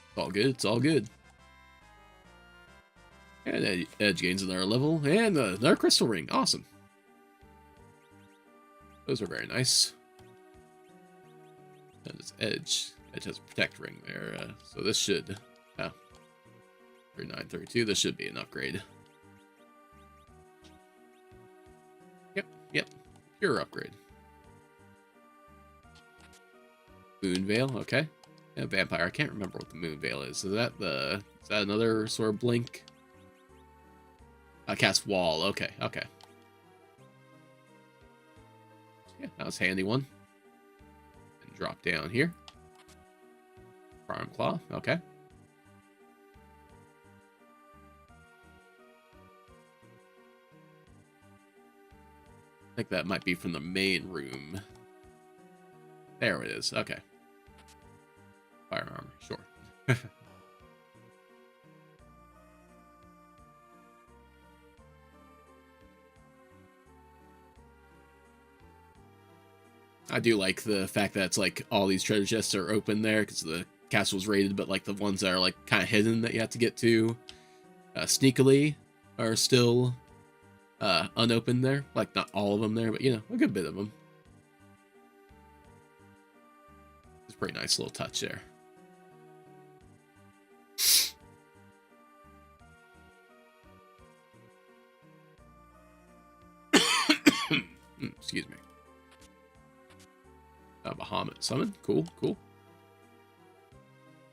It's all good. It's all good. And edge gains another level. And another crystal ring. Awesome. Those are very nice. And it's edge. Edge has a protect ring there. So this should... Oh. 3932. This should be an upgrade. Yep. Yep. Pure upgrade. Moon Veil. Okay. Yeah, vampire. I can't remember what the Moon Veil is. Is that another sort of blink? Cast wall. Okay. Okay. Yeah, that was a handy one. And drop down here. Farm Claw. Okay. I think that might be from the main room. There it is. Okay. Fire armor. Sure. I do like the fact that it's like all these treasure chests are open there because the castle's raided, but like the ones that are like kind of hidden that you have to get to sneakily are still unopened there. Like not all of them there, but you know, a good bit of them. It's a pretty nice little touch there. Excuse me. Bahamut summon. Cool, cool.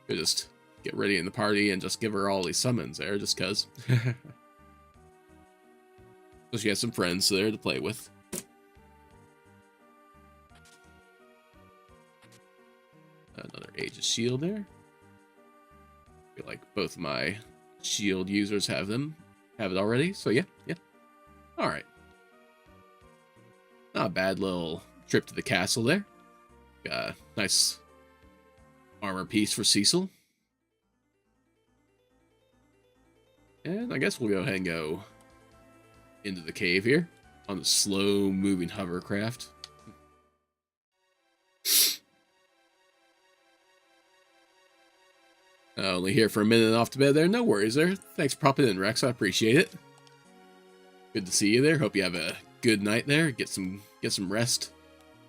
Could just get ready in the party and just give her all these summons there, just cuz. So she has some friends there to play with. Another Aegis shield there. I feel like both my shield users have it already, so yeah, yeah. Alright. Not a bad little trip to the castle there. Got a nice armor piece for Cecil. And I guess we'll go ahead and go into the cave here on the slow moving hovercraft. Only here for a minute and off to bed there. No worries there. Thanks for popping in, Rex. I appreciate it. Good to see you there. Hope you have a good night there. Get some rest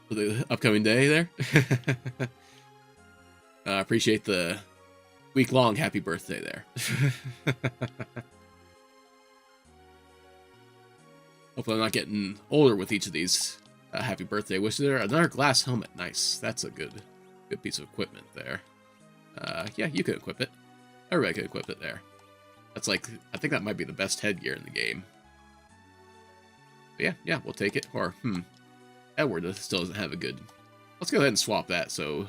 for the upcoming day there. I appreciate the week-long happy birthday there. Hopefully I'm not getting older with each of these happy birthday wishes there. Another glass helmet. Nice. That's a good piece of equipment there. Yeah, you can equip it. Everybody can equip it there. That's like, I think that might be the best headgear in the game. But yeah, we'll take it. Or, Edward still doesn't have a good... Let's go ahead and swap that so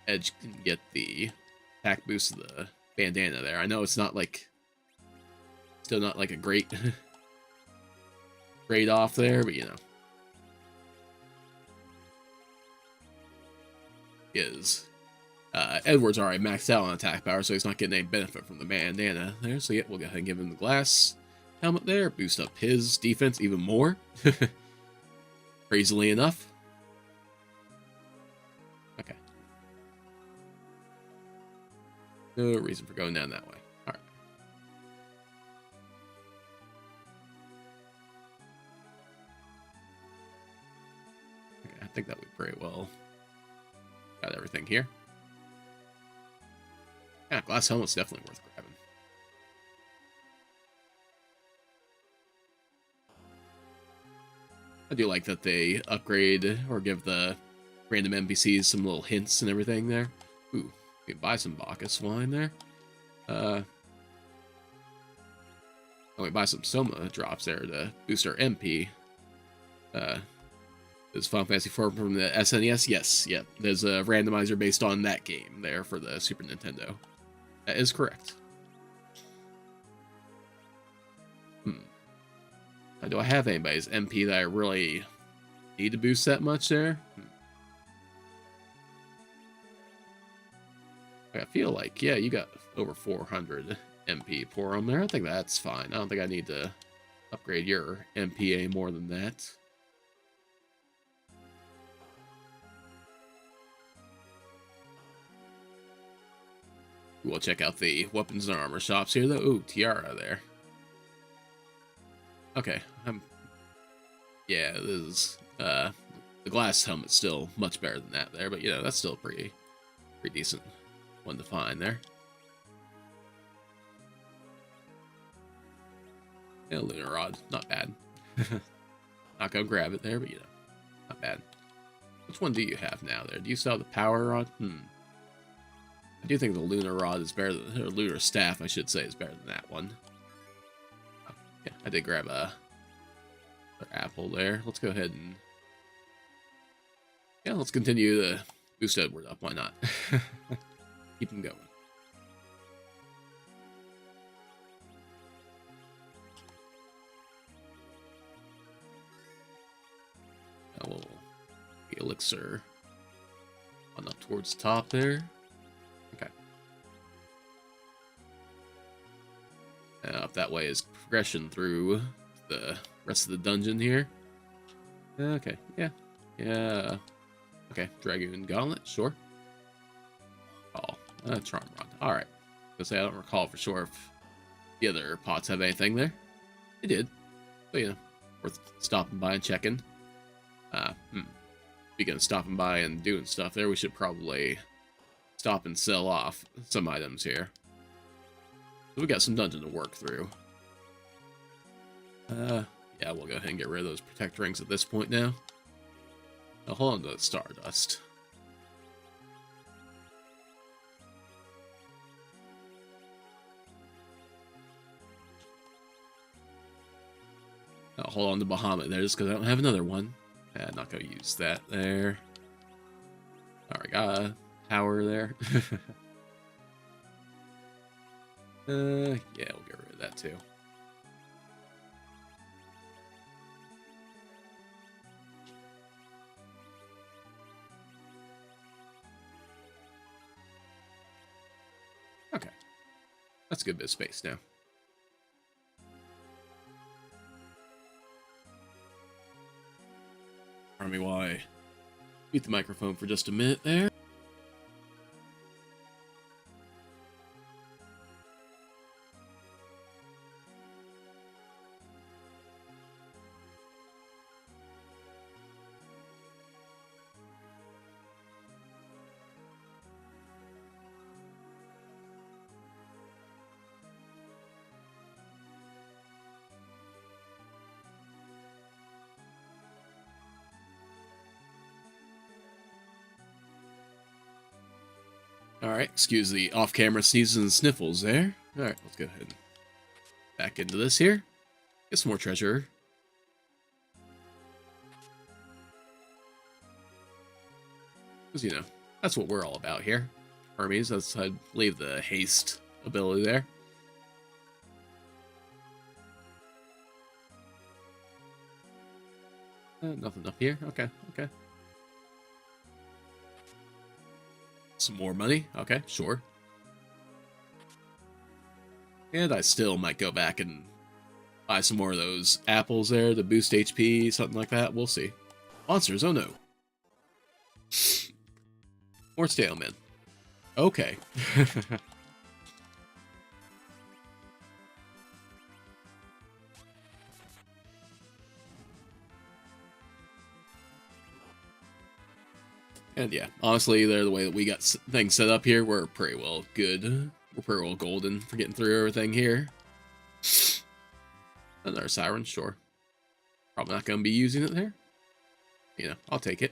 Edge can get the attack boost of the bandana there. I know it's not like... Still not like a great... trade-off there, but you know. Edward's already maxed out on attack power, so he's not getting any benefit from the bandana there. So yeah, we'll go ahead and give him the glass helmet there, boost up his defense even more. Crazily enough. Okay. No reason for going down that way. Alright. Okay, I think that we pretty well got everything here. Yeah, glass helmet's definitely worth grabbing. I do like that they upgrade or give the random NPCs some little hints and everything there. Ooh, we can buy some Bacchus wine there. Oh, we buy some Soma drops there to boost our MP. Is Final Fantasy 4 from the SNES? Yes, yeah. There's a randomizer based on that game there for the Super Nintendo. That is correct. Do I have anybody's MP that I really need to boost that much there? I feel like, yeah, you got over 400 MP for them there. I think that's fine. I don't think I need to upgrade your MP any more than that. We'll check out the weapons and armor shops here, though. Ooh, tiara there. Okay, yeah, this is, the glass helmet's still much better than that there, but, you know, that's still pretty decent one to find there. Yeah, lunar rod, not bad. Not gonna grab it there, but, you know, not bad. Which one do you have now there? Do you still have the power rod? I do think the lunar rod is better than, or lunar staff, I should say, is better than that one. Yeah, I did grab a apple there. Let's go ahead and... Yeah, let's continue to boost Edward up. Why not? Keep him going. Now we'll... The elixir on up towards the top there. Okay. Up that way is progression through the rest of the dungeon here. Okay, yeah. Okay, Dragoon Gauntlet, sure. Oh, Charm Rod. Alright. I don't recall for sure if the other pots have anything there. They did. But, you know, worth stopping by and checking. Speaking of stopping by and doing stuff there, we should probably stop and sell off some items here. So we got some dungeon to work through. Yeah, we'll go ahead and get rid of those protect rings at this point now. Now hold on to the Stardust. I'll hold on to Bahamut there just because I don't have another one. I'm not going to use that there. Alright, got a power there. Yeah, we'll get rid of that too. Okay. That's a good bit of space now. Pardon me while I mute the microphone for just a minute there. Alright, excuse the off-camera sneezes and sniffles there. Alright, let's go ahead and back into this here. Get some more treasure. Because, you know, that's what we're all about here. Hermes, that's, I believe, the haste ability there. Nothing up here. Okay, okay. Some more money. Okay, sure. And I still might go back and buy some more of those apples there to boost HP, something like that. We'll see. Monsters, oh no. More stalemain. Okay. And yeah, honestly, they're the way that we got things set up here. We're pretty well good. We're pretty well golden for getting through everything here. Another siren, sure. Probably not going to be using it there. You know, I'll take it.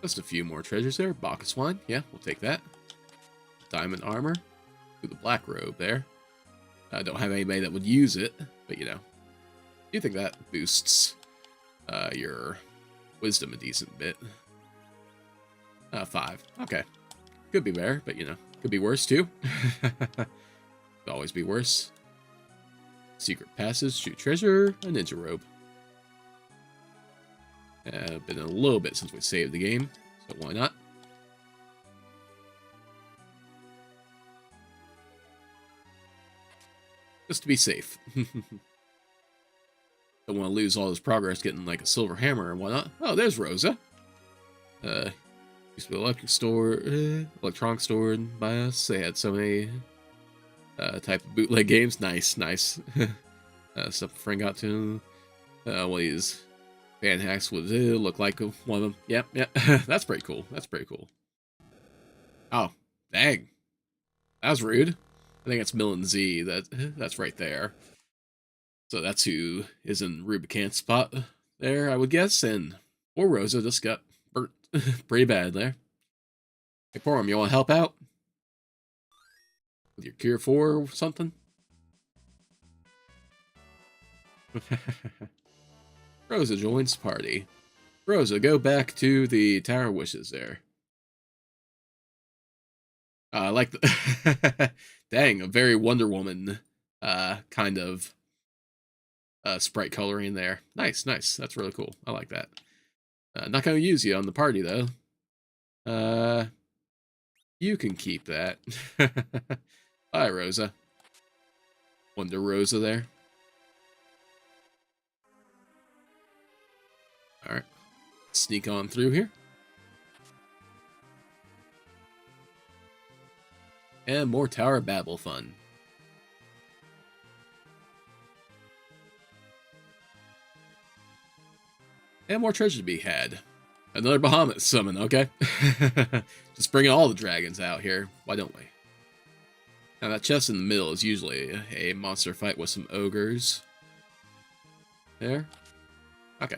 Just a few more treasures there. Bacchus wine, yeah, we'll take that. Diamond armor. Ooh, the black robe there. I don't have anybody that would use it, but you know, you think that boosts your wisdom a decent bit. 5. Okay. Could be better, but you know, could be worse too. Could always be worse. Secret passes, shoot treasure, a ninja robe. Been a little bit since we saved the game, so why not? Just to be safe. Don't want to lose all this progress getting like a silver hammer and whatnot. Oh, there's Rosa. Used to be electronic store by us. They had so many type of bootleg games. Nice, nice. Stuff Frank got to. One of these FanHacksy would look like one of them. Yep, yep. That's pretty cool. That's pretty cool. Oh, dang. That was rude. I think it's Mill and Z. That's right there. So that's who is in Rubicant's spot there, I would guess. And poor Rosa just got burnt pretty bad there. Hey, Porum, you want to help out? With your Cure 4 or something? Rosa joins party. Rosa, go back to the Tower of Wishes there. I like the... Dang, a very Wonder Woman kind of sprite coloring there. Nice, nice. That's really cool. I like that. Not going to use you on the party, though. You can keep that. Bye, Rosa. Wonder Rosa there. Alright. Sneak on through here. And more Tower of Babel fun. And more treasure to be had. Another Bahamut summon, okay? Just bringing all the dragons out here. Why don't we? Now that chest in the middle is usually a monster fight with some ogres. There. Okay.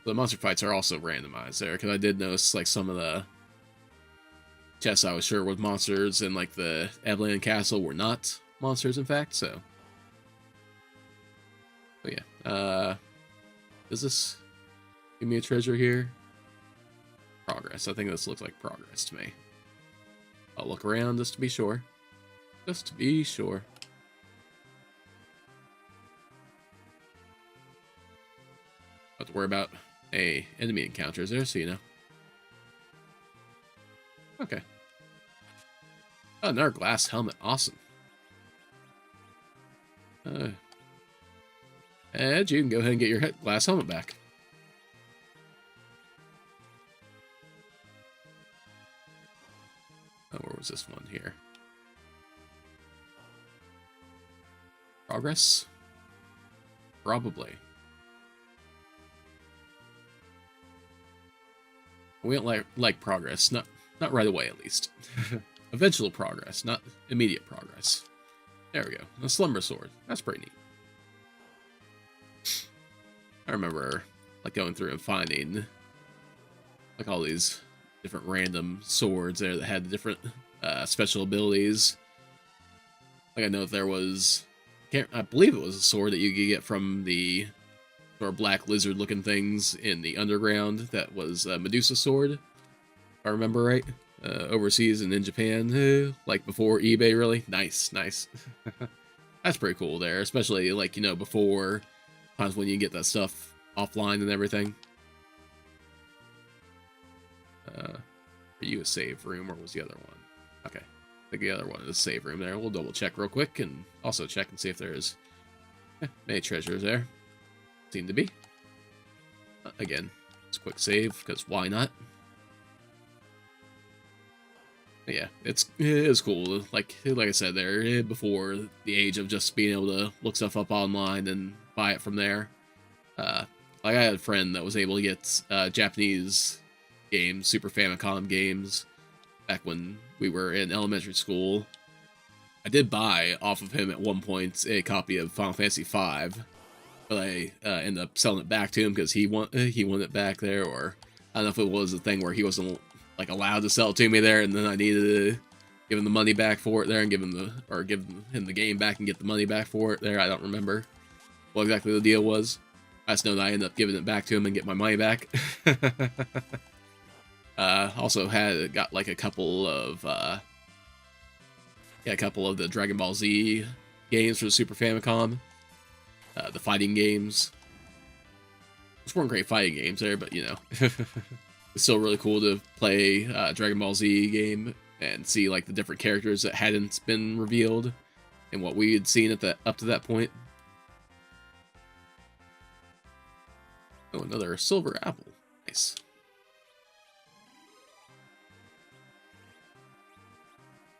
The monster fights are also randomized there, because I did notice like some of the chests I was sure with monsters and like the Evelyn Castle were not monsters in fact, so. But yeah. Does this give me a treasure here? Progress. I think this looks like progress to me. I'll look around just to be sure. Just to be sure. Don't have to worry about enemy encounters there, so you know. Okay. Oh, another glass helmet. Awesome. Ed, you can go ahead and get your glass helmet back. Oh, where was this one here? Progress? Probably. We don't like progress. Not right away, at least. Eventual progress, not immediate progress. There we go. A slumber sword. That's pretty neat. remember like going through and finding like all these different random swords there that had different special abilities. Like I know there was, I believe it was a sword that you could get from the sort of black lizard looking things in the underground that was a Medusa sword, if I remember right. Overseas and in Japan, like before eBay, really. Nice. That's pretty cool there, especially like, you know, before times when you get that stuff offline and everything. Are you a save room, or was the other one? Okay, I think the other one is a save room there. We'll double check real quick and also check and see if there is many treasures there. Seem to be. Again, it's a quick save, because why not? But yeah, it is cool. Like I said there, before the age of just being able to look stuff up online and buy it from there. Like I had a friend that was able to get Japanese games, Super Famicom games, back when we were in elementary school. I did buy off of him at one point a copy of Final Fantasy V, but I ended up selling it back to him because he wanted it back there, or I don't know if it was a thing where he wasn't like allowed to sell it to me there, and then I needed to give him the money back for it there and give him the game back and get the money back for it there. I don't remember what exactly the deal was. I just know that I ended up giving it back to him and get my money back. Also got like a couple of the Dragon Ball Z games for the Super Famicom. The fighting games. Those weren't great fighting games there, but you know, it's still really cool to play Dragon Ball Z game and see like the different characters that hadn't been revealed and what we had seen at up to that point. Oh, another silver apple. Nice.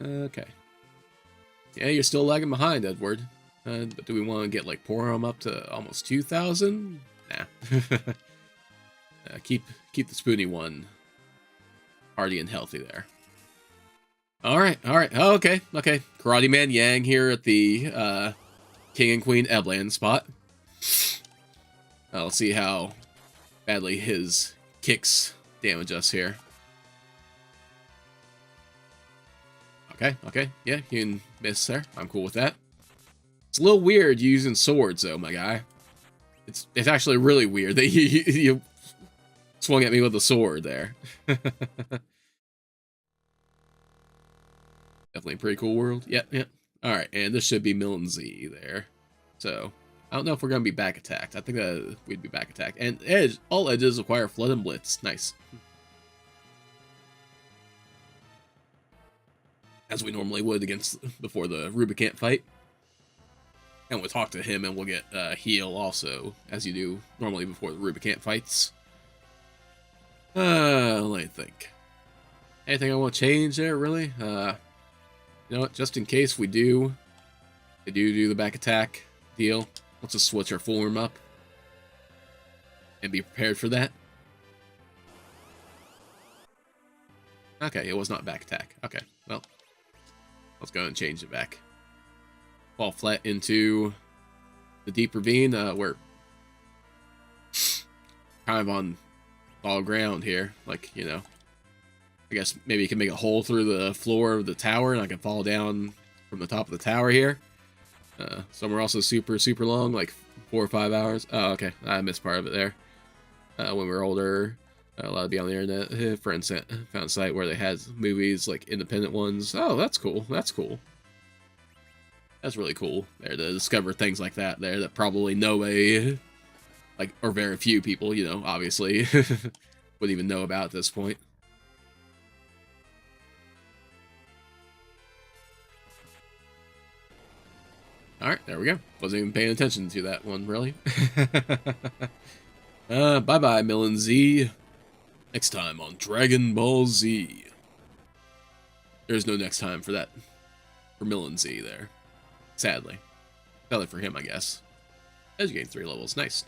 Okay. Yeah, you're still lagging behind, Edward. But do we want to get like Porom up to almost 2,000? Nah. Keep the Spoony one hardy and healthy there. All right. Oh, okay. Karate Man Yang here at the King and Queen Eblan spot. Let's see how badly his kicks damage us here. Okay. Yeah, you can miss there. I'm cool with that. It's a little weird using swords, though, my guy. It's actually really weird that you swung at me with a sword there. Definitely a pretty cool world. Yep. Alright, and this should be Milton Z there. So, I don't know if we're going to be back attacked. I think we'd be back attacked. And all edges require Flood and Blitz. Nice. As we normally would before the Rubicant fight. And we'll talk to him and we'll get heal also, as you do normally before the Rubicant fights. Let me think. Anything I want to change there, really? You know what, just in case we do the back attack deal, let's just switch our form up and be prepared for that. Okay, it was not back attack. Okay, well, let's go and change it back. Fall flat into the deep ravine. We're kind of on solid ground here. Like, you know, I guess maybe you can make a hole through the floor of the tower and I can fall down from the top of the tower here. Somewhere also super long, like 4 or 5 hours. Oh, okay. I missed part of it there. When we were older, allowed to be on the internet. Friends found a site where they had movies, like independent ones. Oh, that's cool. That's really cool there to discover things like that there that probably nobody, like, or very few people, you know, obviously, would even know about at this point. Alright, there we go. Wasn't even paying attention to that one, really. Bye-bye, Millen Z. Next time on Dragon Ball Z. There's no next time for that. For Millen Z there. Sadly. Sadly for him, I guess. As you gain 3 levels. Nice.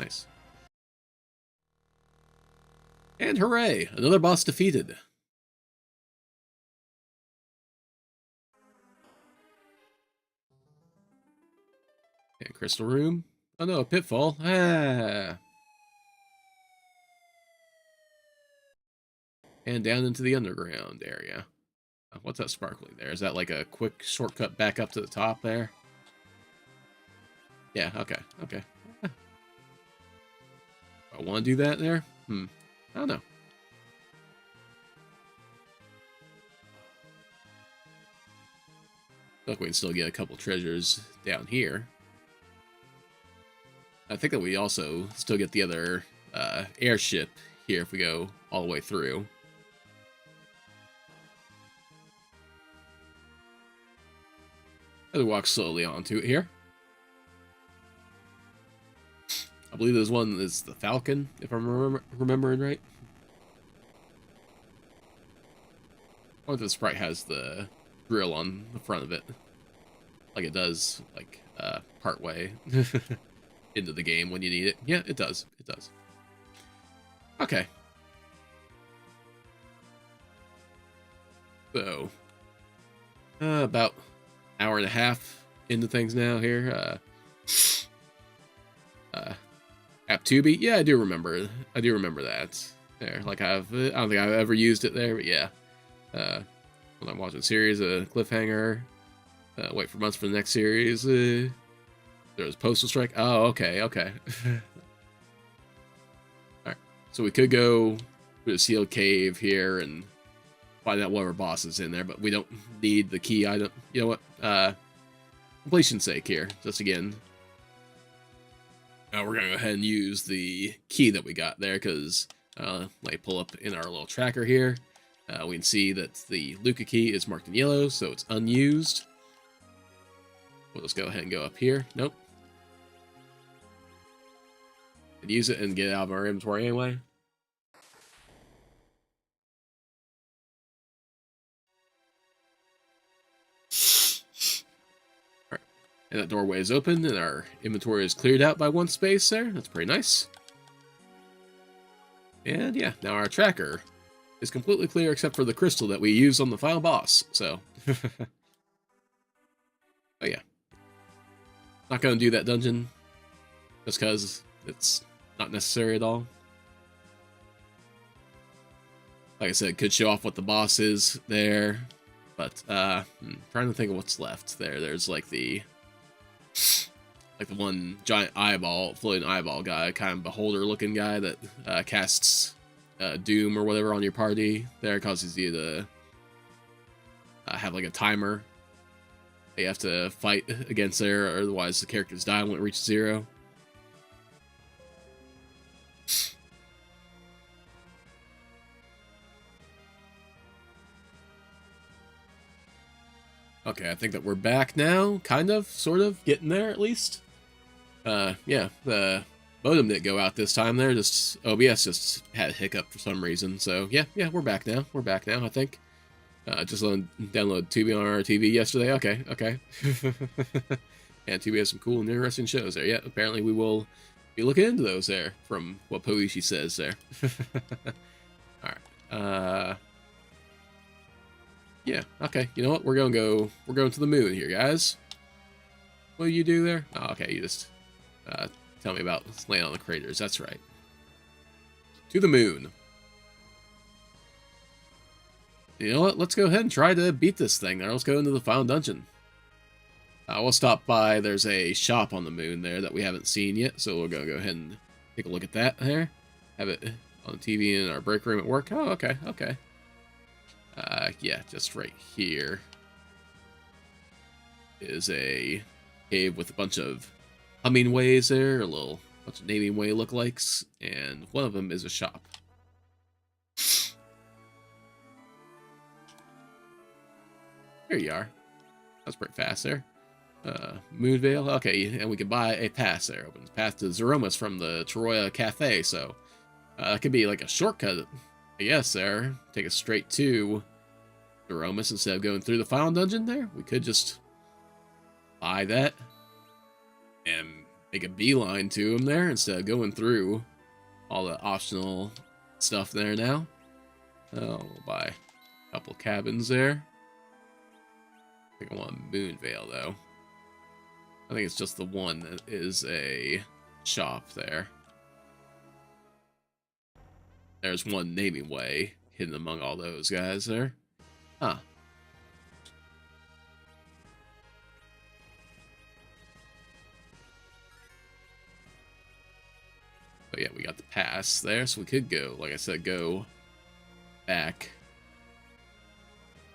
And hooray! Another boss defeated. Okay, crystal room. Oh no, a pitfall. Ah. And down into the underground area. What's that sparkling there? Is that like a quick shortcut back up to the top there? Yeah, okay, okay. I want to do that there? I don't know. Look, we can still get a couple treasures down here. I think that we also still get the other airship here if we go all the way through. I'll walk slowly onto it here. I believe there's one that's the Falcon, if I'm remembering right. I wonder if the sprite has the drill on the front of it. Like it does, like, part way into the game when you need it. Yeah, it does. It does. Okay. So, about an hour and a half into things now here. Aptubi, yeah, I do remember that. There, like I don't think I've ever used it there, but yeah. When I'm watching a series, a cliffhanger. Wait for months for the next series. There's Postal Strike. Oh, okay, okay. Alright, so we could go to the sealed cave here and find out whatever boss is in there, but we don't need the key item. You know what? Completion's sake here, just again. We're gonna go ahead and use the key that we got there, because let me pull up in our little tracker here. We can see that the Luca key is marked in yellow, so it's unused. We'll just go ahead and go up here. Nope. And use it and get it out of our inventory anyway. Alright. And that doorway is open, and our inventory is cleared out by one space there. That's pretty nice. And yeah, now our tracker is completely clear except for the crystal that we used on the final boss, so. Oh yeah. Not gonna do that dungeon just because it's not necessary at all. Like I said, could show off what the boss is there, but I'm trying to think of what's left there. There's like the one giant eyeball, floating eyeball guy, kind of beholder looking guy that casts doom or whatever on your party. There causes you to have like a timer you have to fight against there, or otherwise the characters die when it reaches 0. Okay, I think that we're back now, kind of, sort of, getting there at least. Yeah, the modem didn't go out this time there, just OBS just had a hiccup for some reason, so yeah, we're back now, I think. Just download Tubi on our TV yesterday. Okay. And Tubi has some cool and interesting shows there. Yeah, apparently we will be looking into those there, from what Poishi says there. Alright. Yeah, okay. You know what? We're going to the moon here, guys. What do you do there? Oh, okay, you just tell me about landing on the craters. That's right. To the moon. You know what? Let's go ahead and try to beat this thing there. Let's go into the final dungeon. We'll stop by. There's a shop on the moon there that we haven't seen yet, so we're going to go ahead and take a look at that there. Have it on the TV in our break room at work. Oh, okay. Yeah, just right here is a cave with a bunch of humming ways there, a little bunch of naming way lookalikes, and one of them is a shop. There you are. That's pretty fast there. Moonvale. Okay, and we can buy a pass there. Opens path to Zeromus from the Troya Cafe, so that could be like a shortcut, I guess, there. Take us straight to Zeromus instead of going through the final dungeon there. We could just buy that and make a beeline to him there instead of going through all the optional stuff there now. We'll buy a couple cabins there. I think I want Moonvale, though. I think it's just the one that is a shop there. There's one naming way hidden among all those guys there. Huh. But yeah, we got the pass there, so we could go, like I said, go back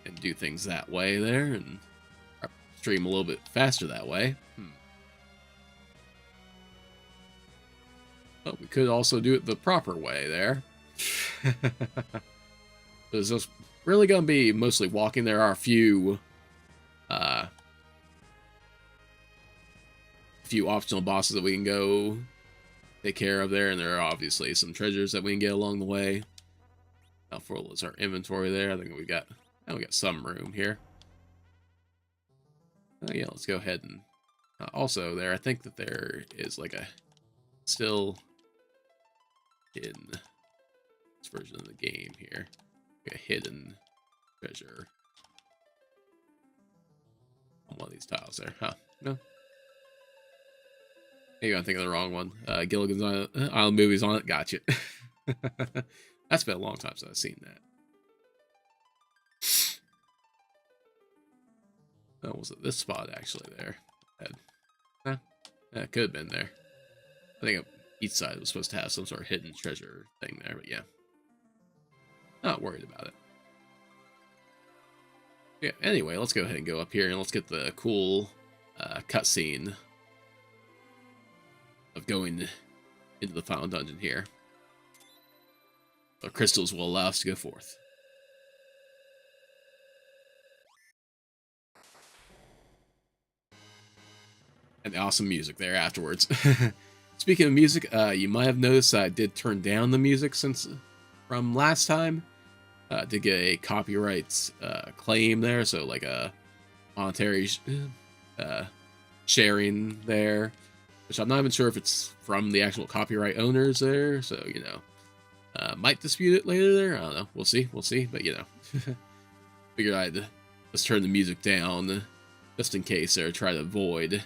and do things that way there, and stream a little bit faster that way. But we could also do it the proper way there. There's just really going to be mostly walking. There are a few optional bosses that we can go take care of there, and there are obviously some treasures that we can get along the way. How full is our inventory there? I think we got some room here. Oh yeah, let's go ahead and also there. I think that there is like a still in this version of the game here, like a hidden treasure on one of these tiles there. Huh? No. Maybe I'm thinking of the wrong one. Gilligan's Island movies on it. Gotcha. That's been a long time since I've seen that. Oh, was it this spot actually there? Huh? That could have been there. I think each side was supposed to have some sort of hidden treasure thing there, but yeah. Not worried about it. Yeah, anyway, let's go ahead and go up here and let's get the cool cutscene of going into the final dungeon here. The crystals will allow us to go forth. And the awesome music there afterwards. Speaking of music, you might have noticed I did turn down the music from last time. Did get a copyright claim there, so like a monetary sharing there, which I'm not even sure if it's from the actual copyright owners there, so you know, might dispute it later there. I don't know. We'll see. But you know, figured let's turn the music down just in case or try to avoid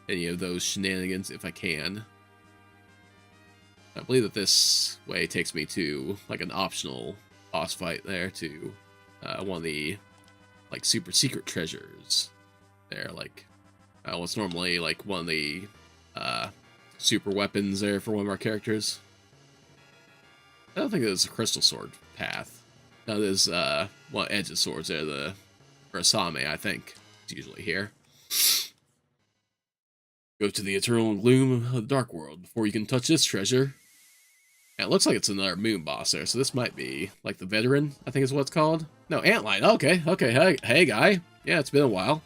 any of those shenanigans if I can. I believe that this way takes me to like an optional boss fight there to one of the like super secret treasures there, like what's normally like one of the super weapons there for one of our characters. I don't think there's a crystal sword path. No, there's one edge swords there, the Rasame, I think it's usually here. Go to the eternal gloom of the dark world before you can touch this treasure. Yeah, it looks like it's another moon boss there, so this might be like the veteran, I think is what it's called. No, Antlion. Okay. Hey, guy. Yeah, it's been a while.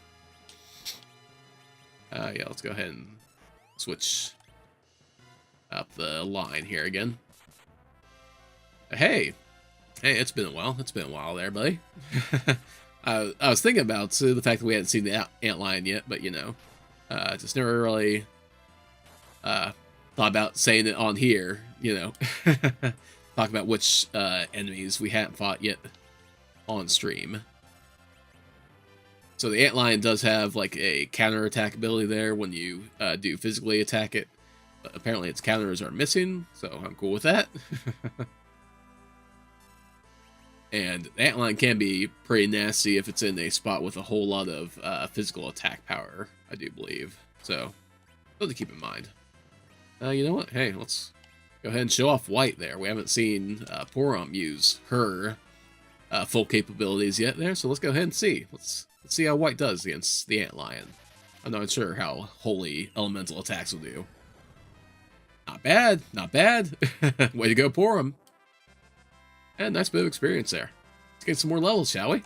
Yeah, let's go ahead and switch up the line here again. Hey, it's been a while. It's been a while there, buddy. I was thinking about the fact that we hadn't seen the Antlion yet, but you know, just never really thought about saying it on here, you know. Talk about which enemies we haven't fought yet on stream. So the Antlion does have like a counter-attack ability there when you do physically attack it. But apparently its counters are missing, so I'm cool with that. And the Antlion can be pretty nasty if it's in a spot with a whole lot of physical attack power, I do believe. So, something to keep in mind. You know what? Hey, let's go ahead and show off White there. We haven't seen Porom use her full capabilities yet there, so let's go ahead and see. Let's see how White does against the Antlion. I'm not sure how holy elemental attacks will do. Not bad, not bad. Way to go, Porom. And nice bit of experience there. Let's get some more levels, shall we?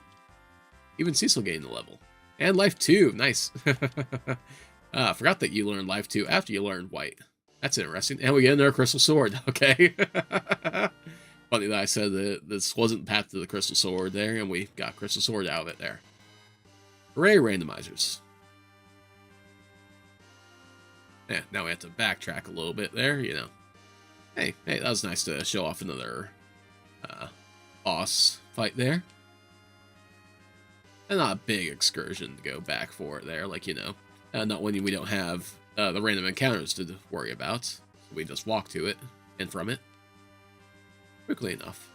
Even Cecil gained a level. And life 2, nice. Forgot that you learned life 2 after you learned White. That's interesting. And we get another crystal sword, okay. Funny that I said that this wasn't path to the crystal sword there, and we got crystal sword out of it there. Hooray, randomizers. Yeah, now we have to backtrack a little bit there, you know. Hey, that was nice to show off another boss fight there. And not a big excursion to go back for it there, like, you know. Not when we don't have the random encounters to worry about. So we just walk to it and from it quickly enough.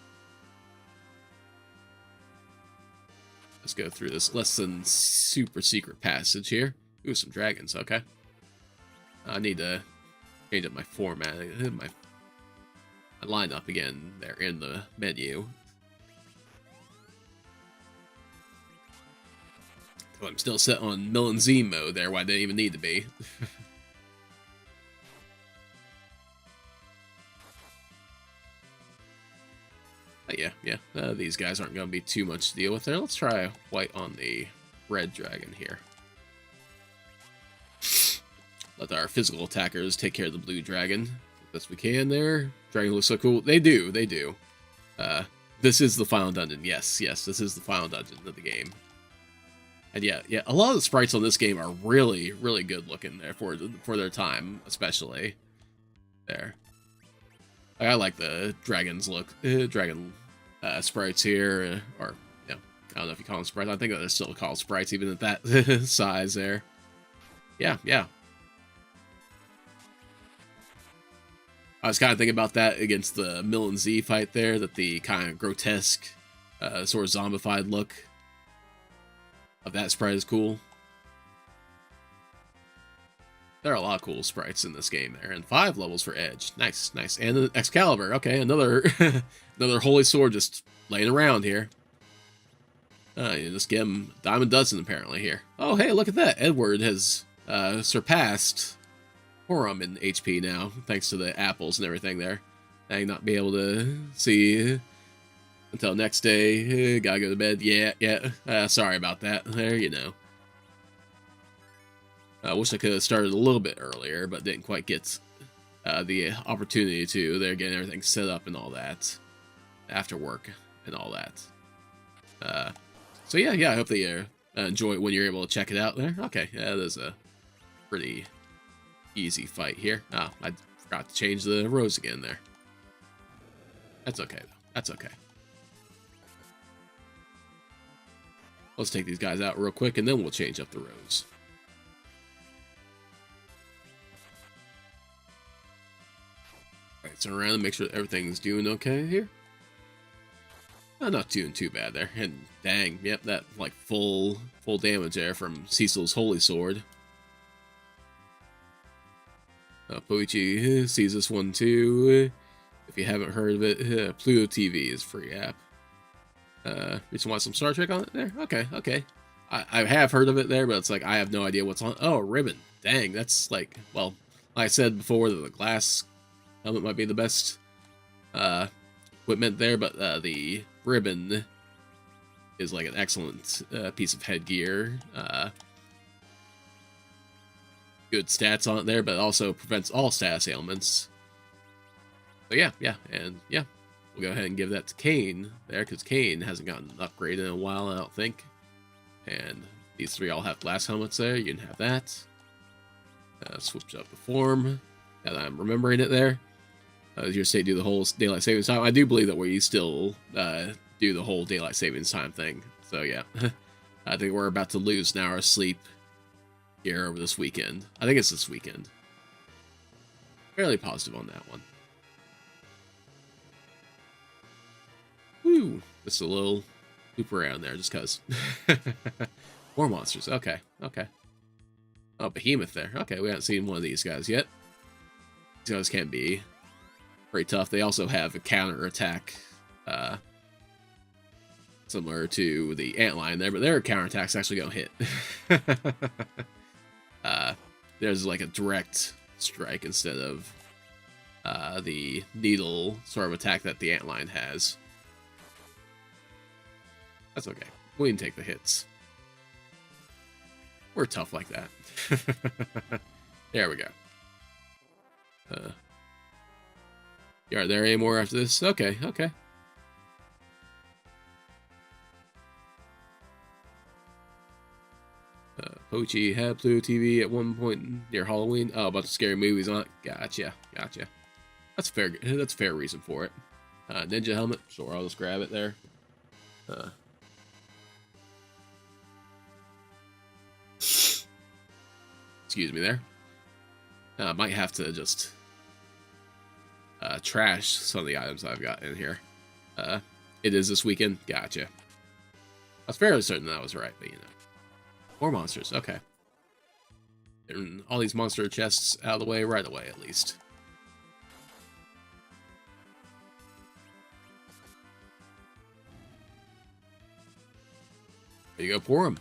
Let's go through this less than super secret passage here. Ooh, some dragons. Okay. I need to change up my format. My lineup again there in the menu. Oh, I'm still set on Mill and Z mode there, why I didn't even need to be. Yeah, these guys aren't going to be too much to deal with there. Let's try white on the red dragon here. Let our physical attackers take care of the blue dragon. Best we can there. Dragon looks so cool. They do. This is the final dungeon. Yes, this is the final dungeon of the game. And yeah, a lot of the sprites on this game are really, really good looking there for their time, especially. There. I like the dragon's look, dragon sprites here, or yeah, I don't know if you call them sprites. I think they're still called sprites even at that size there. Yeah. I was kind of thinking about that against the Mill and Z fight there, that the kind of grotesque, sort of zombified look of that sprite is cool. There are a lot of cool sprites in this game there, and 5 levels for Edge. Nice. And an Excalibur. Okay, another another holy sword just laying around here. You just give him Diamond Dozen apparently here. Oh, hey, look at that. Edward has surpassed Horum in HP now, thanks to the apples and everything there. I not be able to see until next day. Gotta go to bed. Yeah. Sorry about that. There, you know. I wish I could have started a little bit earlier, but didn't quite get the opportunity to. They're getting everything set up and all that after work and all that. So yeah, I hope that you enjoy it when you're able to check it out there. Okay, yeah, there's a pretty easy fight here. Oh, I forgot to change the rows again there. That's okay, though. That's okay. Let's take these guys out real quick, and then we'll change up the rows. Alright, turn around and make sure that everything's doing okay here. Not doing too bad there. And dang, yep, that like full damage there from Cecil's Holy Sword. Poichi sees this one too. If you haven't heard of it, Pluto TV is a free app. You just want some Star Trek on it there? Okay. I have heard of it there, but it's like I have no idea what's on. Oh, a ribbon. Dang, that's like, well, like I said before, the glass helmet might be the best equipment there, but the ribbon is like an excellent piece of headgear. Good stats on it there, but it also prevents all status ailments. So yeah, and yeah, we'll go ahead and give that to Kane there, because Kane hasn't gotten an upgrade in a while, I don't think. And these 3 all have glass helmets there. You can have that. Switch up the form, now that I'm remembering it there. Your state do the whole daylight savings time. I do believe that we still do the whole daylight savings time thing. So yeah, I think we're about to lose an hour of sleep here over this weekend. I think it's this weekend. Fairly positive on that one. Woo! Just a little loop around there, just cause. More monsters. Okay. Oh, Behemoth there. Okay, we haven't seen one of these guys yet. These guys can be pretty tough. They also have a counter attack, similar to the antlion there, but their counter attack's actually gonna hit. There's like a direct strike instead of the needle sort of attack that the antlion has. That's okay. We can take the hits. We're tough like that. There we go. You aren't there anymore after this? Okay. Pochi had Pluto TV at one point near Halloween. Oh, a bunch of scary movies on it. Gotcha. That's fair. That's a fair reason for it. Ninja helmet. Sure, I'll just grab it there. Excuse me there. Might have to just trash some of the items I've got in here. It is this weekend. Gotcha. was fairly certain that was right, but you know. More monsters, okay. Getting all these monster chests out of the way right away, at least. There you go, pour them.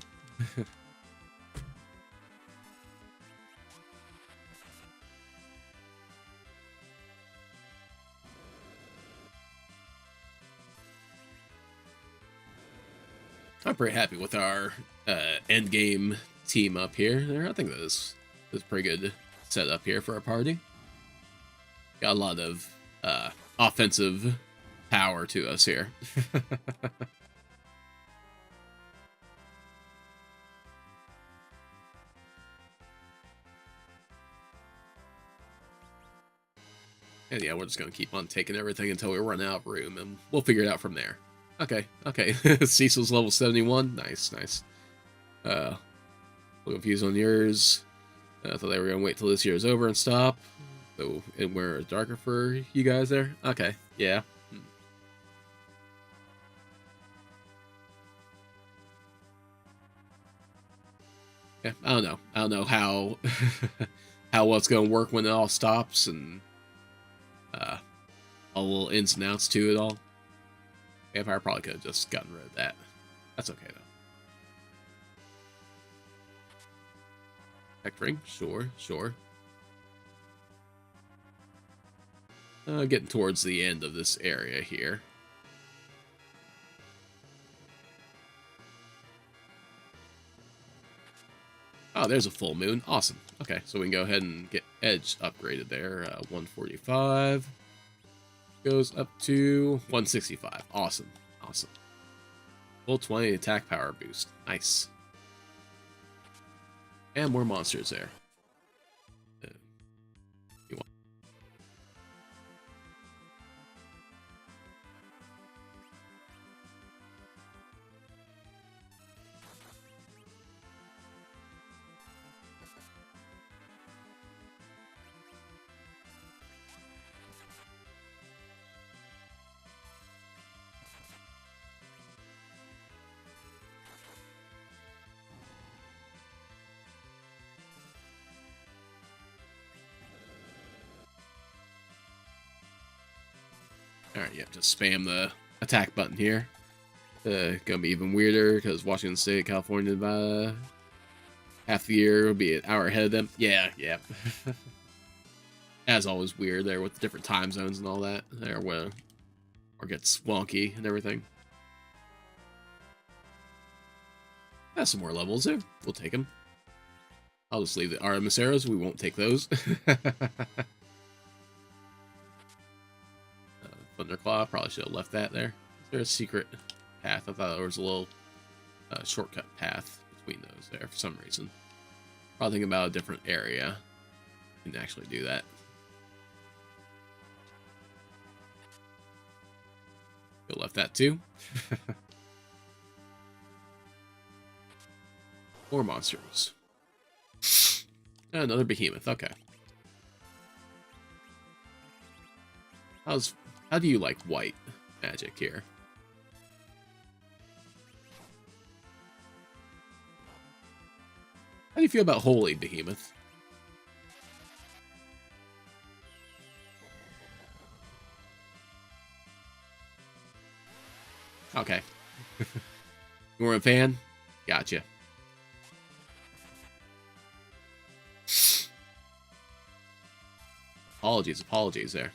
I'm pretty happy with our end game team up here. I think this is pretty good setup here for our party. Got a lot of offensive power to us here. And yeah, we're just going to keep on taking everything until we run out of room, and we'll figure it out from there. Okay, okay. Cecil's level 71. Nice, nice. A little confused on yours. I thought they were going to wait till this year is over and stop. So, and we're darker for you guys there? Okay, yeah. Yeah, I don't know. I don't know how how well it's going to work when it all stops, and all the little ins and outs to it all. Vampire probably could have just gotten rid of that. That's okay, though. Tech ring? Sure, sure. Getting towards the end of this area here. Oh, there's a full moon. Awesome. Okay, so we can go ahead and get Edge upgraded there. 145. Goes up to 165. Awesome. Awesome. Full 20 attack power boost. Nice. And more monsters there. Alright, yeah, just spam the attack button here. Gonna be even weirder because Washington State, California, by half the year will be an hour ahead of them. Yeah, yeah. As always, weird there with the different time zones and all that. There, where or gets wonky and everything. That's some more levels there. We'll take them. I'll just leave the Artemis arrows. We won't take those. Thunderclaw, probably should have left that there. Is there a secret path? I thought there was a little shortcut path between those there for some reason. Probably thinking about a different area. You can actually do that. You left that too. More monsters. Another behemoth, okay. How do you like white magic here? How do you feel about holy behemoth? Okay. You weren't a fan? Gotcha. Apologies there.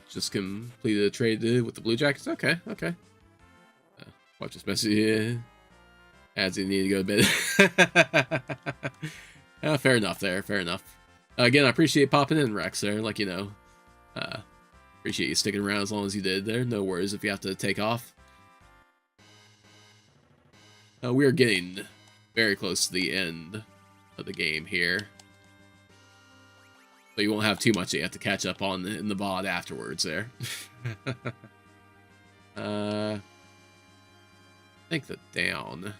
Just completed a trade with the Blue Jackets. Okay, okay. Watch this message. Ads you need to go to bed. Fair enough there, fair enough. Again, I appreciate popping in, Rex, there. Like, you know, appreciate you sticking around as long as you did there. No worries if you have to take off. We are getting very close to the end of the game here. So But you won't have too much that you have to catch up on in the VOD afterwards there. I think the down.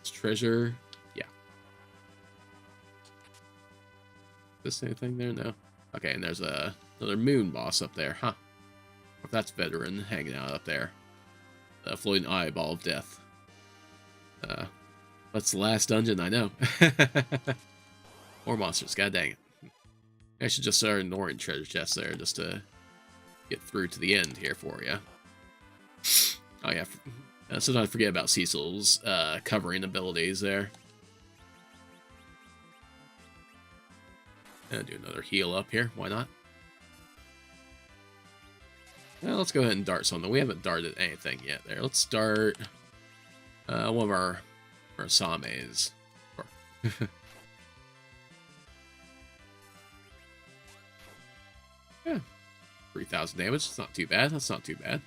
It's treasure. Yeah. This anything there? No. Okay, and there's another moon boss up there, huh? If that's veteran hanging out up there. The floating eyeball of death. That's the last dungeon, I know. More monsters, god dang it. I should just start ignoring treasure chests there just to get through to the end here for you. Oh yeah, sometimes I forget about Cecil's covering abilities there. And do another heal up here, why not? Well, let's go ahead and dart something. We haven't darted anything yet there. Let's start one of our Sames. Yeah, 3,000 damage. It's not too bad. That's not too bad.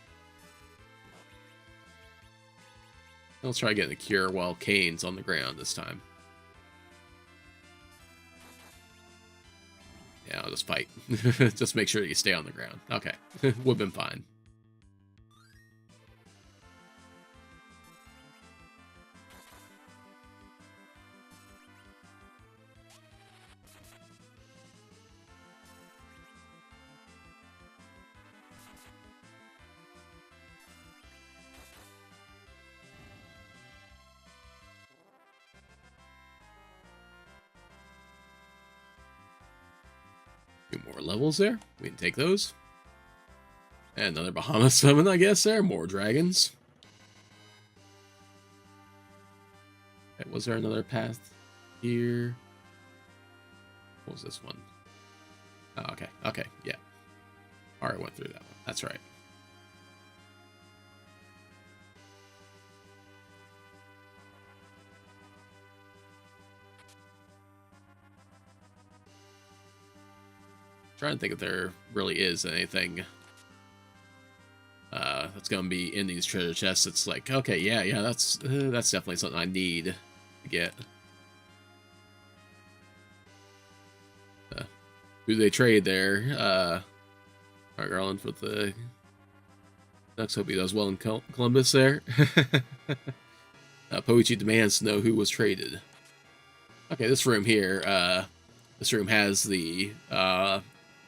Let's try getting a cure while Kane's on the ground this time. Yeah, I'll just fight. Just make sure you stay on the ground. Okay, would've been fine. Two more levels there. We can take those. And another Bahamut summon, I guess, there. More dragons. Okay, was there another path here? What was this one? Oh, okay. Okay, yeah. Already went through that one. That's right. Trying to think if there really is anything that's gonna be in these treasure chests. It's like, okay, yeah, that's definitely something I need to get. Who they trade there? Alright, Garland with the Ducks. Hope he does well in Columbus there. Poichi demands to know who was traded. Okay, this room here. This room has the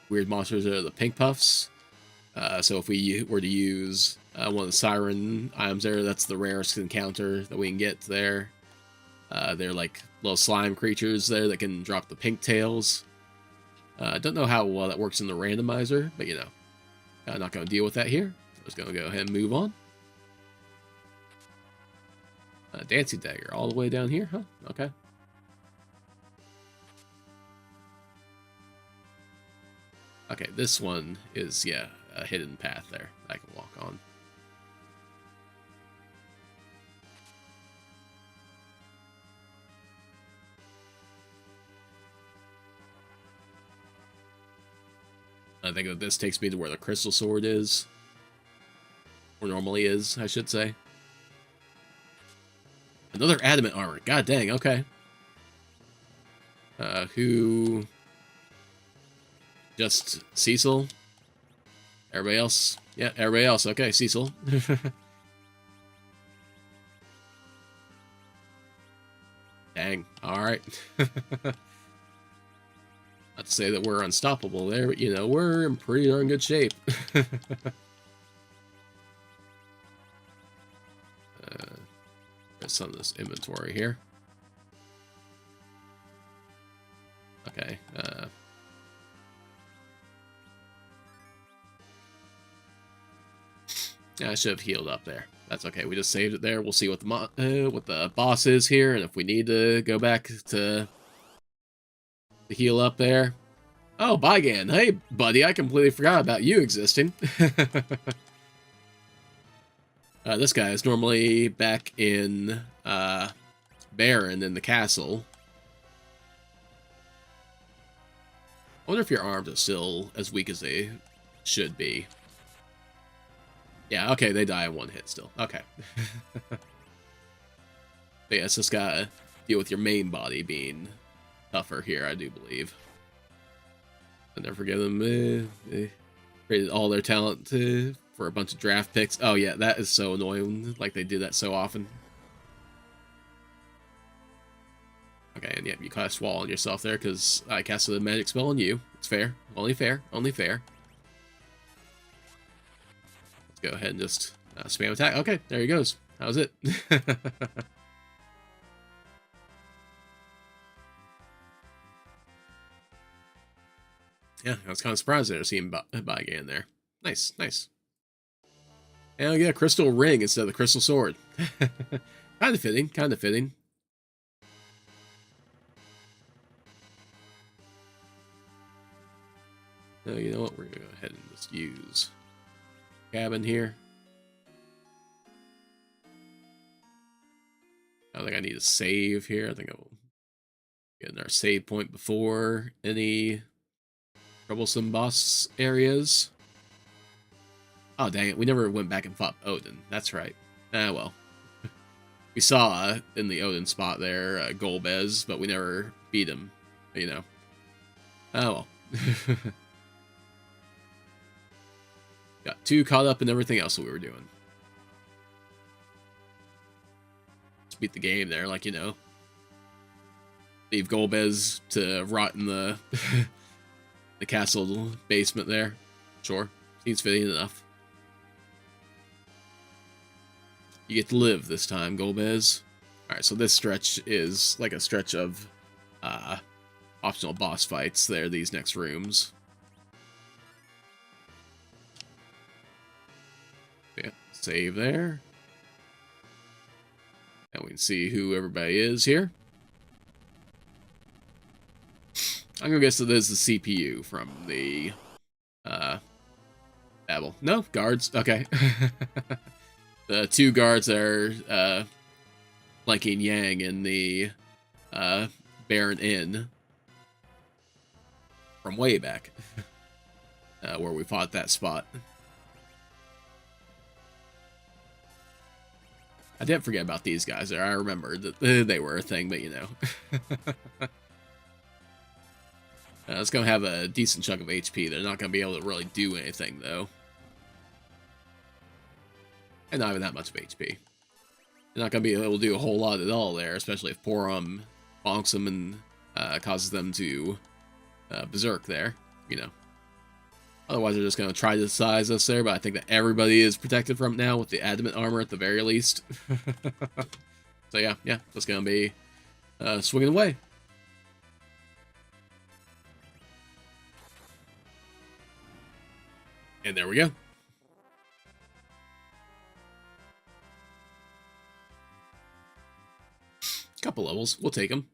weird monsters that are the pink puffs. So if we were to use one of the siren items there, that's the rarest encounter that we can get there. They're like little slime creatures there that can drop the pink tails. I don't know how well that works in the randomizer, but you know, I'm not going to deal with that here. I'm just going to go ahead and move on. Dancing dagger all the way down here, huh? Okay. Okay, this one is, yeah, a hidden path there I can walk on. I think that this takes me to where the crystal sword is. Or normally is, I should say. Another adamant armor. God dang, okay. Who... Just Cecil? Everybody else? Yeah, everybody else. Okay, Cecil. Dang. Alright. Not to say that we're unstoppable there, but, you know, we're in pretty darn good shape. There's some of this inventory here. Okay, yeah, I should have healed up there. That's okay. We just saved it there. We'll see what the boss is here, and if we need to go back to heal up there. Oh, Bygan. Hey, buddy. I completely forgot about you existing. This guy is normally back in Baron in the castle. I wonder if your arms are still as weak as they should be. Yeah, okay, they die in one hit still. Okay. But yeah, it's just gotta deal with your main body being tougher here, I do believe. I never forget them. They traded all their talent for a bunch of draft picks. Oh yeah, that is so annoying. Like they do that so often. Okay, and yeah, you cast wall on yourself there because I casted a magic spell on you. It's fair. Only fair. Only fair. Let's go ahead and just spam attack. Okay, there he goes. How's it? Yeah, I was kind of surprised there to see him by again there. Nice, nice. And I get a crystal ring instead of the crystal sword. Kind of fitting, kind of fitting. Oh, you know what? We're going to go ahead and just use cabin here. I don't think I need to save here. I think I will get our save point before any troublesome boss areas. Oh, dang it. We never went back and fought Odin. That's right. Ah, well. We saw in the Odin spot there, Golbez, but we never beat him. You know. Oh, well. Got too caught up in everything else that we were doing. Let's beat the game there, like, you know. Leave Golbez to rot in the the castle basement there. Sure. Seems fitting enough. You get to live this time, Golbez. Alright, so this stretch is like a stretch of optional boss fights there, these next rooms. Yeah, save there. And we can see who everybody is here. I'm gonna guess that this is the CPU from the Babel. No, guards. Okay. The two guards that are flanking Yang in the Baron Inn from way back, where we fought that spot. I didn't forget about these guys there. I remembered that they were a thing, but you know. It's going to have a decent chunk of HP. They're not going to be able to really do anything, though. And not even that much of HP. They're not going to be able to do a whole lot at all there, especially if Porom bonks them and causes them to berserk there, you know. Otherwise, they're just going to try to size us there, but I think that everybody is protected from it now with the adamant armor at the very least. So yeah, that's going to be swinging away. And there we go. Couple levels, we'll take them.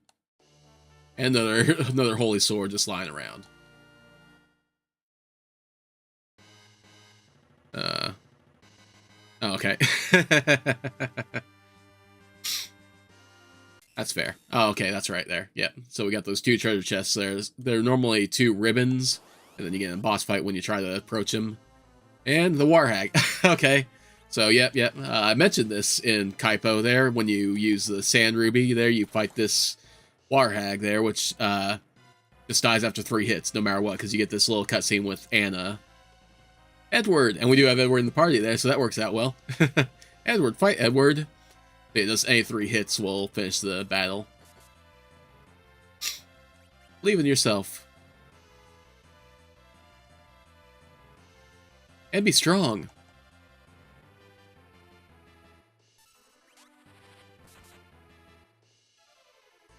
And another holy sword just lying around. Oh, okay. That's fair. Oh, okay, that's right there. Yeah. So we got those two treasure chests there. They're normally two ribbons, and then you get in a boss fight when you try to approach him. And the Warhag. Okay. So, yep. I mentioned this in Kaipo there. When you use the Sand Ruby there, you fight this Warhag there, which just dies after 3 hits, no matter what, because you get this little cutscene with Anna. Edward! And we do have Edward in the party there, so that works out well. Edward, fight Edward. Yeah, just any 3 hits will finish the battle. Believe in yourself. And be strong.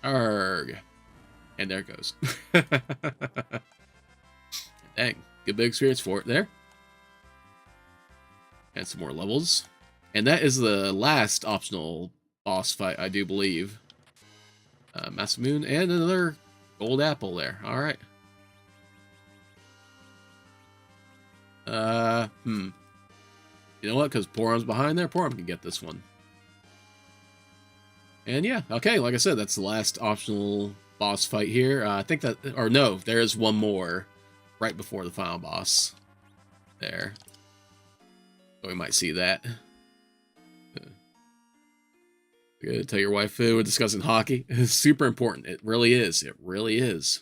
Arrgh. And there it goes. Dang. Good big experience for it there. And some more levels. And that is the last optional boss fight, I do believe. Masamune and another gold apple there. Alright. You know what? Because Porom's behind there, Porom can get this one. And yeah, okay, like I said, that's the last optional boss fight here. I think that, or no, there is one more right before the final boss. There. So we might see that. Good. Tell your wife we're discussing hockey. It's super important. It really is. It really is.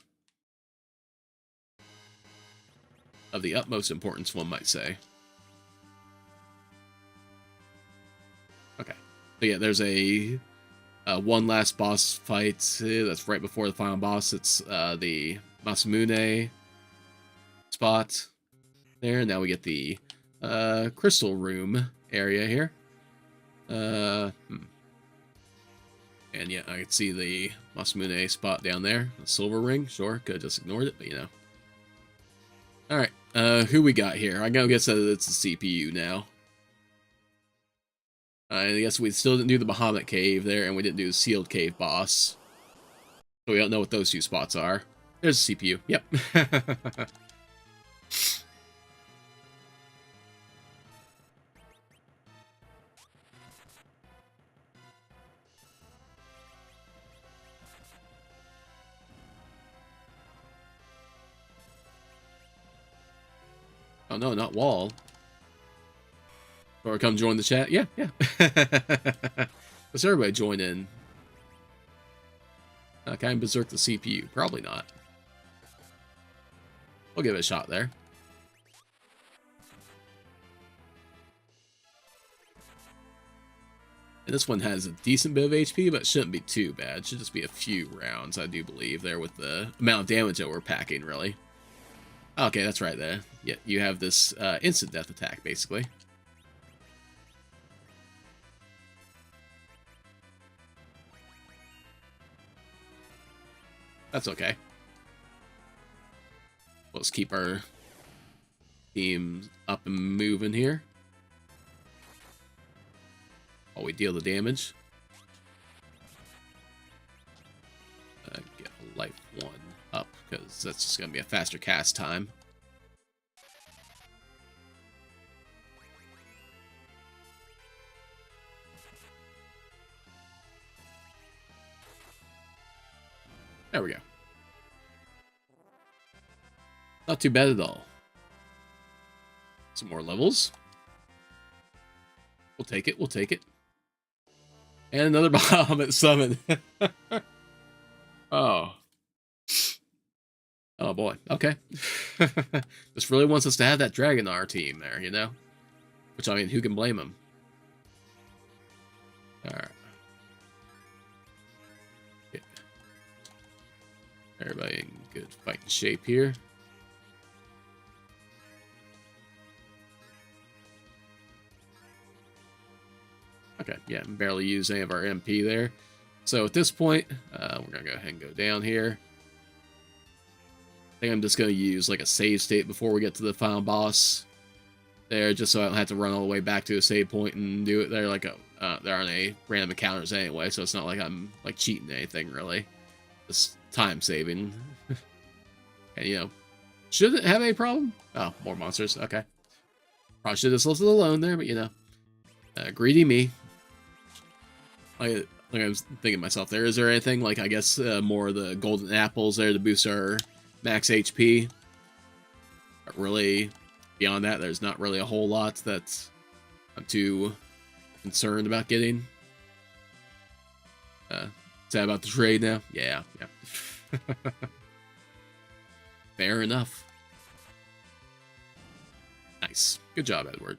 of the utmost importance, one might say. Okay. So yeah, there's a one last boss fight that's right before the final boss. It's the Masamune spot there. Now we get the crystal room area here. And yeah, I can see the Masamune spot down there. The silver ring, sure, could have just ignored it, but you know. Alright, who we got here? I'm gonna guess that it's the CPU now. I guess we still didn't do the Bahamut Cave there, and we didn't do the Sealed Cave boss. So we don't know what those two spots are. There's the CPU, yep. Oh no, not wall. Or come join the chat? Yeah, yeah. Let's everybody join in. Can I berserk the CPU? Probably not. We'll give it a shot there. And this one has a decent bit of HP, but it shouldn't be too bad. It should just be a few rounds, I do believe, there with the amount of damage that we're packing, really. Okay, that's right there. Yeah, you have this instant death attack, basically. That's okay. Let's keep our team up and moving here. While we deal the damage. Get life 1 up, because that's just going to be a faster cast time. There we go. Not too bad at all. Some more levels. We'll take it, we'll take it. And another Bahamut summon. Oh. Oh boy, okay. Just really wants us to have that dragon on our team there, you know? Which, I mean, who can blame him? Alright. Yeah. Everybody in good fighting shape here. Okay, yeah, barely use any of our MP there. So at this point, we're going to go ahead and go down here. I think I'm just going to use like a save state before we get to the final boss there, just so I don't have to run all the way back to a save point and do it there. Like there aren't any random encounters anyway, so it's not like I'm like cheating anything really. Just time saving. And you know, shouldn't have any problem. Oh, more monsters. Okay. Probably should have just left it alone there, but you know, greedy me. Like I was thinking to myself there, is there anything like, I guess, more of the golden apples there to boost our max HP? But really, beyond that, there's not really a whole lot that I'm too concerned about getting. Is that about the trade now? Yeah, yeah. Fair enough. Nice. Good job, Edward.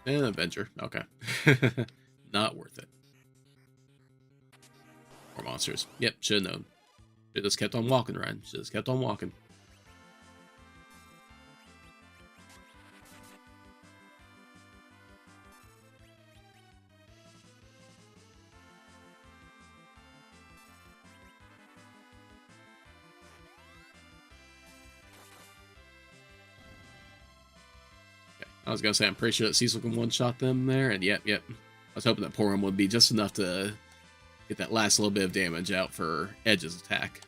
And adventure. Okay. Not worth it. More monsters. Yep, should have known. Should have just kept on walking, Ryan. Should have just kept on walking. I was going to say, I'm pretty sure that Cecil can one-shot them there, and yep. I was hoping that Porum would be just enough to get that last little bit of damage out for Edge's attack.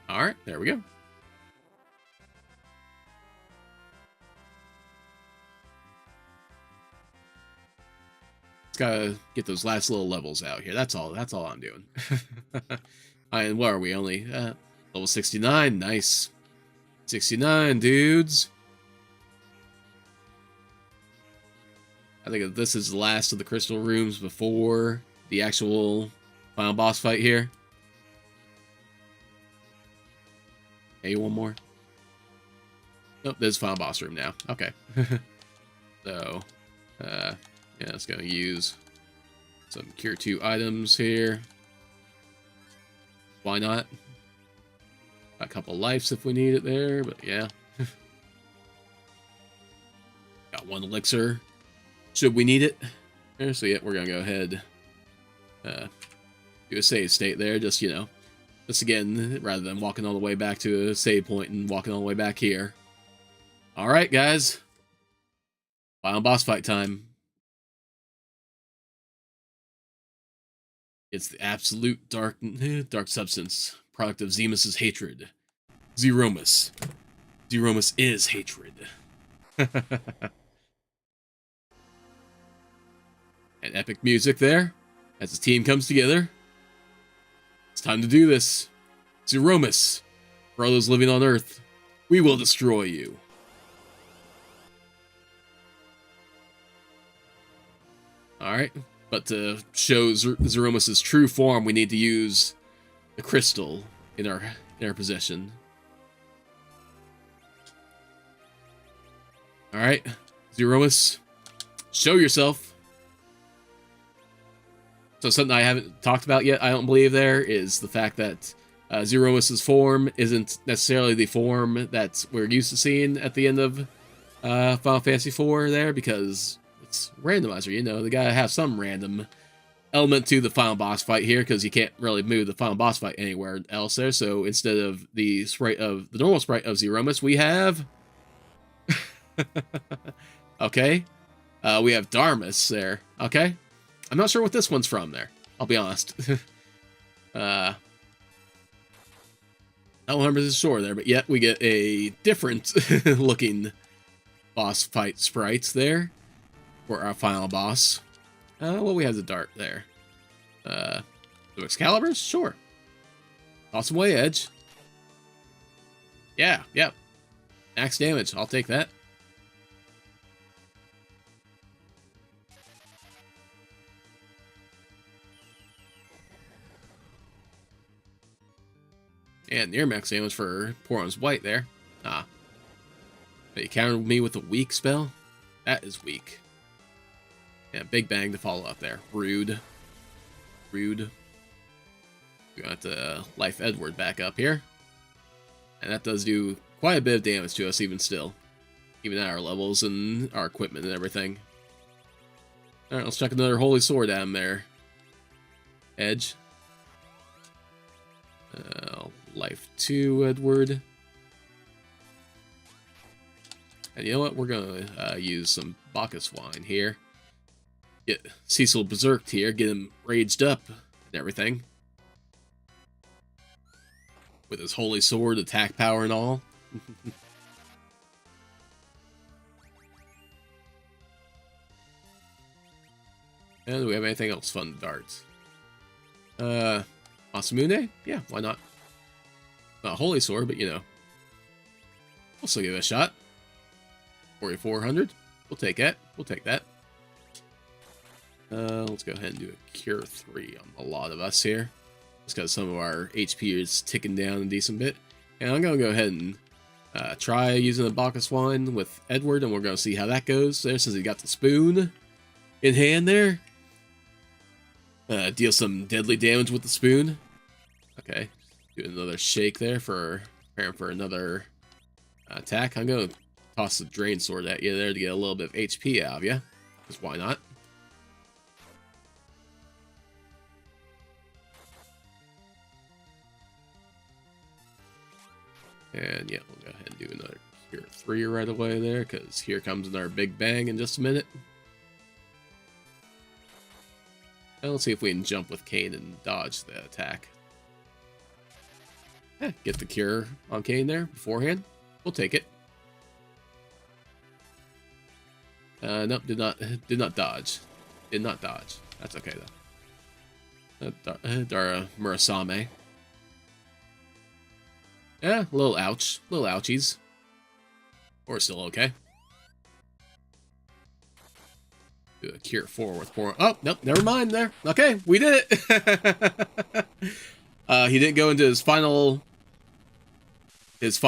Alright, there we go. Gotta get those last little levels out here. That's all I'm doing. And what are we only level 69? Nice. 69, dudes. I think this is the last of the crystal rooms before the actual final boss fight here. Hey, one more. Nope, there's final boss room now. Okay. So, yeah, it's gonna use some Cure 2 items here. Why not? A couple lives if we need it there, but yeah. Got one elixir. Should we need it? There, so yeah, we're gonna go ahead. Do a save state there, just, you know. Just again, rather than walking all the way back to a save point and walking all the way back here. Alright, guys. Final boss fight time. It's the absolute dark substance, product of Zemus's hatred. Zeromus. Zeromus is hatred. And epic music there, as the team comes together. It's time to do this. Zeromus, for all those living on Earth, we will destroy you. Alright, but to show Zeromus' true form, we need to use the crystal in our possession. Alright, Zeromus, show yourself. So something I haven't talked about yet, I don't believe there, is the fact that Zeromus' form isn't necessarily the form that we're used to seeing at the end of Final Fantasy IV there, because it's randomizer, you know, they gotta have some random element to the final boss fight here, because you can't really move the final boss fight anywhere else there. So instead of the normal sprite of Zeromus, we have okay, we have Darmus there. Okay, I'm not sure what this one's from there, I'll be honest. I don't remember the store there, but yet we get a different looking boss fight sprites there for our final boss. Well, we have the dart there. The Excaliburs? Sure. Awesome way, Edge. Yeah, yep. Max damage, I'll take that. And near max damage for Poron's White there. Ah. But you countered me with a weak spell? That is weak. Yeah, Big Bang to follow up there. Rude. Rude. We got Life Edward back up here. And that does do quite a bit of damage to us even still. Even at our levels and our equipment and everything. Alright, let's check another Holy Sword at him there. Edge. Life 2, Edward. And you know what? We're going to use some Bacchus wine here. Get Cecil berserked here. Get him raged up and everything. With his holy sword, attack power and all. And do we have anything else fun to dart? Masamune? Yeah, why not? Not a holy sword, but you know. We'll still give it a shot. 4,400. We'll take that. We'll take that. Let's go ahead and do a Cure 3 on a lot of us here. Just because some of our HP is ticking down a decent bit. And I'm going to go ahead and try using the Bacchus wine with Edward, and we're going to see how that goes there, since he got the spoon in hand there. Deal some deadly damage with the spoon. Okay. Do another shake there for preparing for another attack. I'm going to toss the Drain Sword at you there to get a little bit of HP out of you. Because why not? And yeah, we'll go ahead and do another Cure 3 right away there, because here comes another Big Bang in just a minute. And let's see if we can jump with Kane and dodge the attack. Get the cure on Kane there beforehand. We'll take it. Nope, did not dodge. Did not dodge. That's okay though. Dara Murasame. Yeah, a little ouch. Little ouchies. Or still okay. Do a cure 4 with 4. Oh, nope, never mind there. Okay, we did it. He didn't go into his final, what's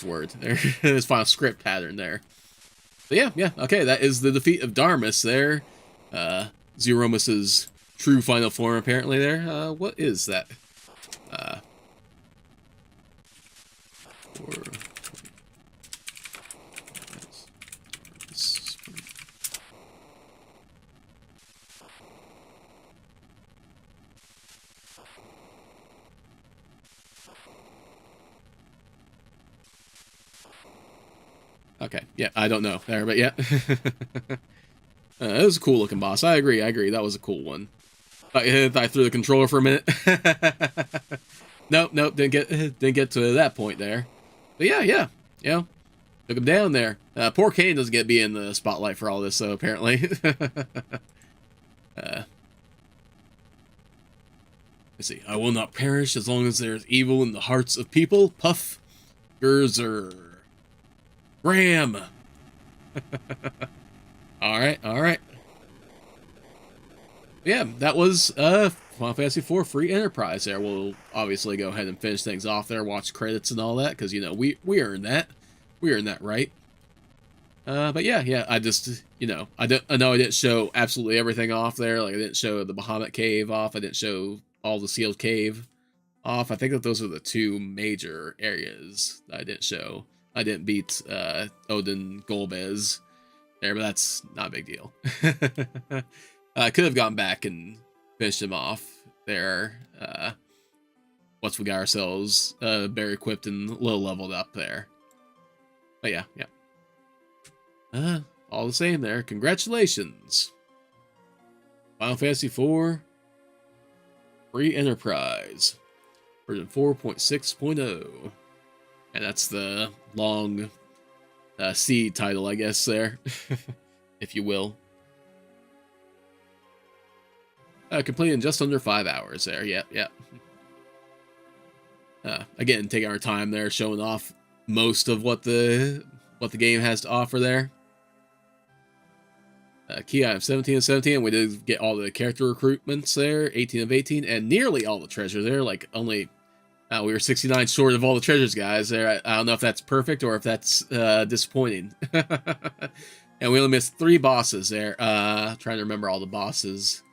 the word there? His final script pattern there. But yeah, okay, that is the defeat of Darmus there. Zeromus's true final form apparently there. What is that? Okay, yeah, I don't know there, but yeah. It was a cool looking boss. I agree. That was a cool one. I threw the controller for a minute. Nope, didn't get to that point there. But yeah, took him down there. Poor Kane doesn't get to be in the spotlight for all this, so apparently. Let's see. I will not perish as long as there's evil in the hearts of people. Puff, Gerzer, Ram. All right. Yeah, that was Final Fantasy IV Free Enterprise there. We'll obviously go ahead and finish things off there, watch credits and all that, because, you know, we earned that. We earned that right. But yeah, I just, you know, I know I didn't show absolutely everything off there. Like, I didn't show the Bahamut Cave off. I didn't show all the Sealed Cave off. I think that those are the two major areas that I didn't show. I didn't beat Odin Golbez there, but that's not a big deal. I could have gone back and finished him off there once we got ourselves better equipped and a little leveled up there. But yeah. All the same there. Congratulations. Final Fantasy IV Free Enterprise version 4.6.0. And that's the long C title, I guess, there. If you will. Completed in just under 5 hours there. Yeah. Again, taking our time there, showing off most of what the game has to offer there. Key item 17 of 17. We did get all the character recruitments there, 18 of 18, and nearly all the treasure there. Like, only we were 69 short of all the treasures, guys. There, I don't know if that's perfect or if that's disappointing. And we only missed 3 bosses there. Trying to remember all the bosses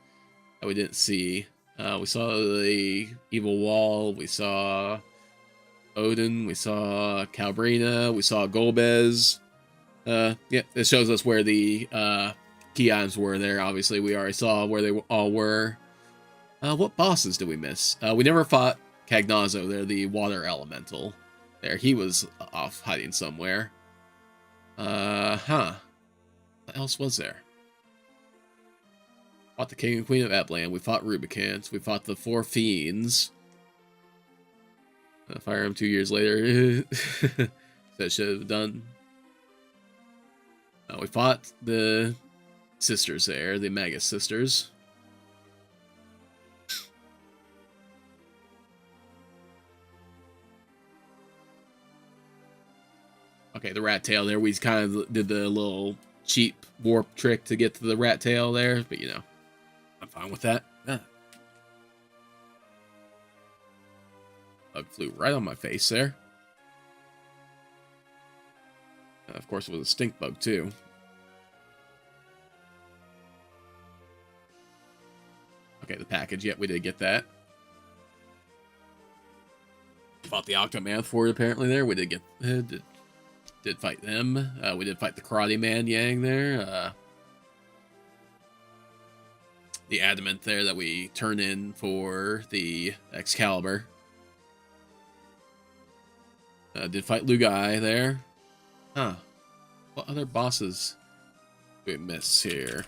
that we didn't see. We saw the Evil Wall. We saw Odin. We saw Calbrina. We saw Golbez. Yeah, it shows us where the key items were there. Obviously, we already saw where they all were. What bosses did we miss? We never fought Cagnazzo there, the water elemental. There, he was off hiding somewhere. What else was there? Fought the King and Queen of Epland. We fought Rubicants. We fought the 4 Fiends. Fire Emblem 2 years later. That should have done. We fought the sisters there, the Magus sisters. Okay, the rat tail there. We kind of did the little cheap warp trick to get to the rat tail there, but you know, I'm fine with that. Bug flew right on my face there. Of course, it was a stink bug too. Okay, the package. Yep, we did get that. Fought the Octoman for it apparently there. We did get did fight them. We did fight the Karate Man Yang there. The adamant there that we turn in for the Excalibur. Did fight Lugai there. What other bosses do we miss here?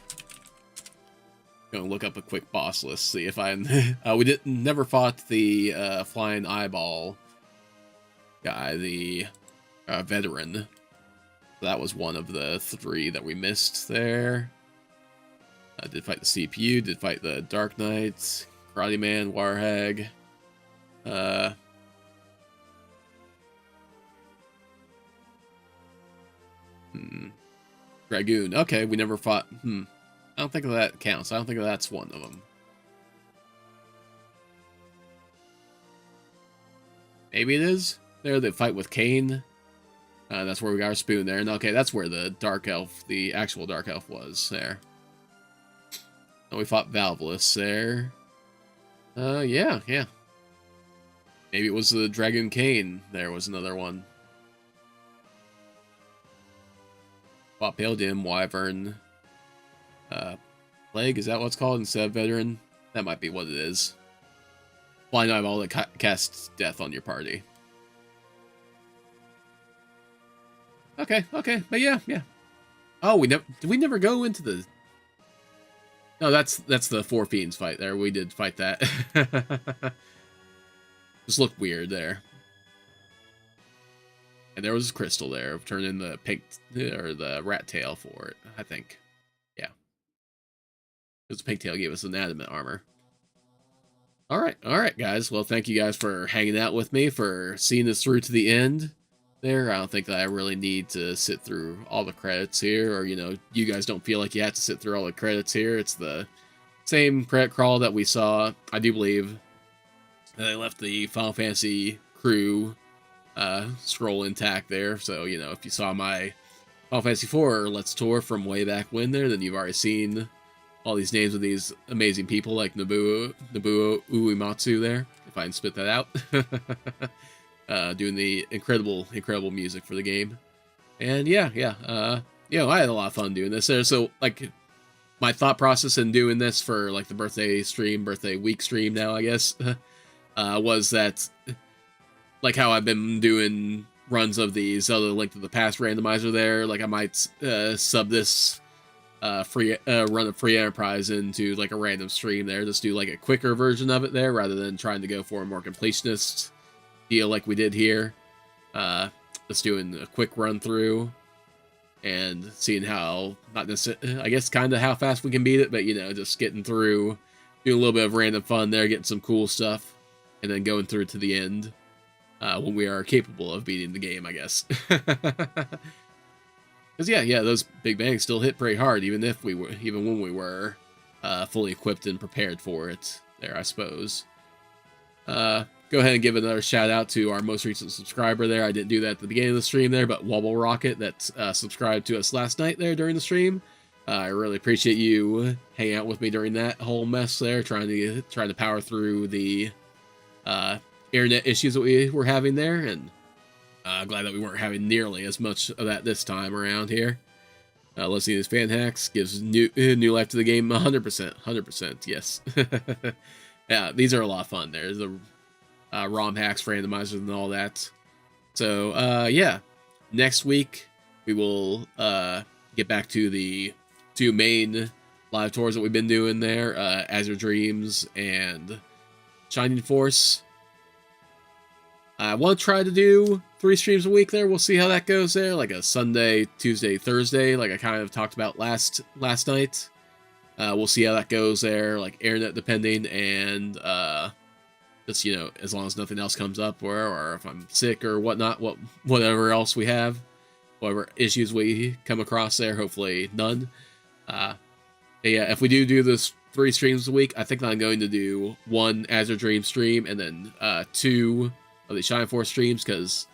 Gonna look up a quick boss list, see if I we never fought the flying eyeball guy, the veteran. That was one of the 3 that we missed there. Did fight the CPU, did fight the Dark Knights, Karate Man, Warhag. Dragoon. Okay, we never fought. I don't think that counts. I don't think that's one of them. Maybe it is. There, they fight with Kane. That's where we got our spoon there. And okay, that's where the Dark Elf, the actual Dark Elf was there. And we fought Valvelus there. Yeah. Maybe it was the Dragoon Kane. There was another one. Fought Pale Dim, Wyvern. Plague, is that what's called instead of Veteran? That might be what it is. Blind Eyeball that casts death on your party. Okay, but yeah. Oh, did we never go into the... No, that's the Four Fiends fight there. We did fight that. Just looked weird there. And there was a crystal there. Turned in the pink, or the rat tail for it, I think. Yeah. Because the pigtail gave us an adamant armor. Alright, guys. Well, thank you guys for hanging out with me, for seeing this through to the end. There, I don't think that I really need to sit through all the credits here, or, you know, you guys don't feel like you have to sit through all the credits here. It's the same credit crawl that we saw, I do believe. And I left the Final Fantasy crew scroll intact there, so, you know, if you saw my Final Fantasy 4 Let's Tour from way back when there, then you've already seen all these names of these amazing people like Nobuo Uematsu there, if I can spit that out. Doing the incredible music for the game. And yeah, you know, I had a lot of fun doing this there. So, like, my thought process in doing this for, like, the birthday week stream now, I guess, was that, like, how I've been doing runs of the Zelda Link to the Past randomizer there, like, I might sub this run of Free Enterprise into, like, a random stream there, just do, like, a quicker version of it there, rather than trying to go for a more completionist deal like we did here. Just doing a quick run through and seeing how, not necessarily, I guess, kind of how fast we can beat it, but, you know, just getting through, doing a little bit of random fun there, getting some cool stuff, and then going through to the end when we are capable of beating the game, I guess. Because yeah, those big bangs still hit pretty hard, even when we were fully equipped and prepared for it there, I suppose. Go ahead and give another shout out to our most recent subscriber there. I didn't do that at the beginning of the stream there, but Wobble Rocket that subscribed to us last night there during the stream. I really appreciate you hanging out with me during that whole mess there, trying to power through the internet issues that we were having there, and glad that we weren't having nearly as much of that this time around here. Listening to FanHacksy gives new life to the game 100%, yes. Yeah, these are a lot of fun. There's the ROM hacks, randomizers, and all that. So, yeah, next week we will get back to the two main live tours that we've been doing there, Azure Dreams and Shining Force. I want to try to do 3 streams a week there. We'll see how that goes there, like a Sunday, Tuesday, Thursday, like I kind of talked about last night. We'll see how that goes there, like internet depending, and just, you know, as long as nothing else comes up, or if I'm sick or whatnot, whatever else we have, whatever issues we come across there, hopefully none. Yeah, if we do this 3 streams a week, I think I'm going to do 1 Azure Dream stream and then 2 of the Shine Force streams, because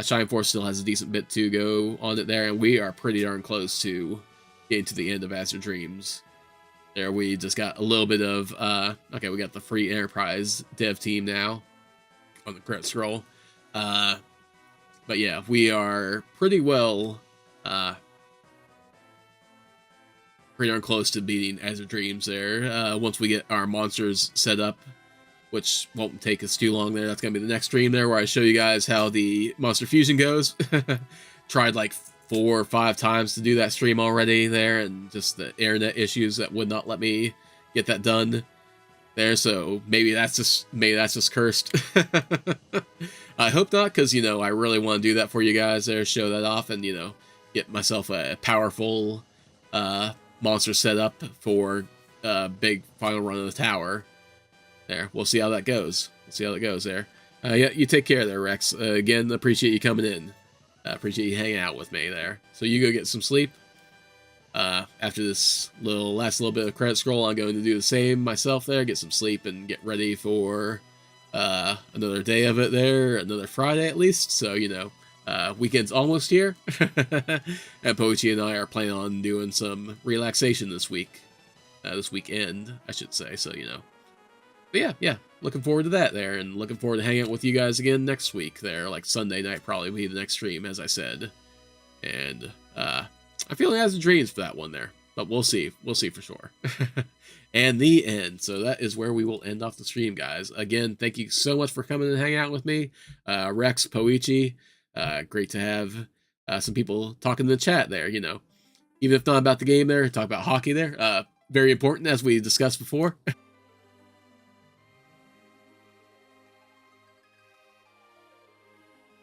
Shine Force still has a decent bit to go on it there, and we are pretty darn close to getting to the end of Azure Dreams. There, we just got a little bit of, okay, we got the Free Enterprise dev team now on the credit scroll. But yeah, we are pretty well, pretty darn close to beating Azure Dreams there. Once we get our monsters set up, which won't take us too long there. That's going to be the next stream there, where I show you guys how the Monster Fusion goes. Tried like 4 or 5 times to do that stream already there, and just the internet issues that would not let me get that done there. So maybe that's just cursed. I hope not, because, you know, I really want to do that for you guys there, show that off, and, you know, get myself a powerful monster set up for big final run of the tower there. We'll see how that goes. We'll see how it goes there. Yeah, you take care there, Rex. Again, appreciate you coming in. Appreciate you hanging out with me there. So you go get some sleep. After this last little bit of credit scroll, I'm going to do the same myself there. Get some sleep and get ready for another day of it there. Another Friday at least. So, you know, weekend's almost here. And Pochi and I are planning on doing some relaxation this week. This weekend, I should say. So, you know. But yeah. Looking forward to that there. And looking forward to hanging out with you guys again next week there. Like Sunday night probably be the next stream, as I said. And, I feel he has dreams for that one there, but we'll see. We'll see for sure. And the end. So that is where we will end off the stream, guys. Again, thank you so much for coming and hanging out with me. Rex, Poichi, great to have some people talking in the chat there, you know. Even if not about the game there, talk about hockey there. Very important, as we discussed before.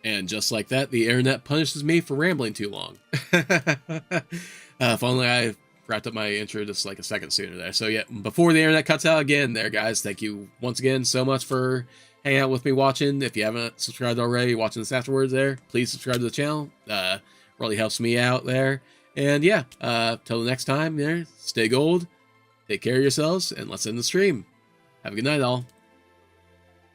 And just like that, the internet punishes me for rambling too long. If only I wrapped up my intro just like a second sooner there. So yeah, before the internet cuts out again there, guys, thank you once again so much for hanging out with me watching. If you haven't subscribed already, watching this afterwards there, please subscribe to the channel. Really helps me out there. And yeah, till the next time there, stay gold, take care of yourselves, and let's end the stream. Have a good night, all.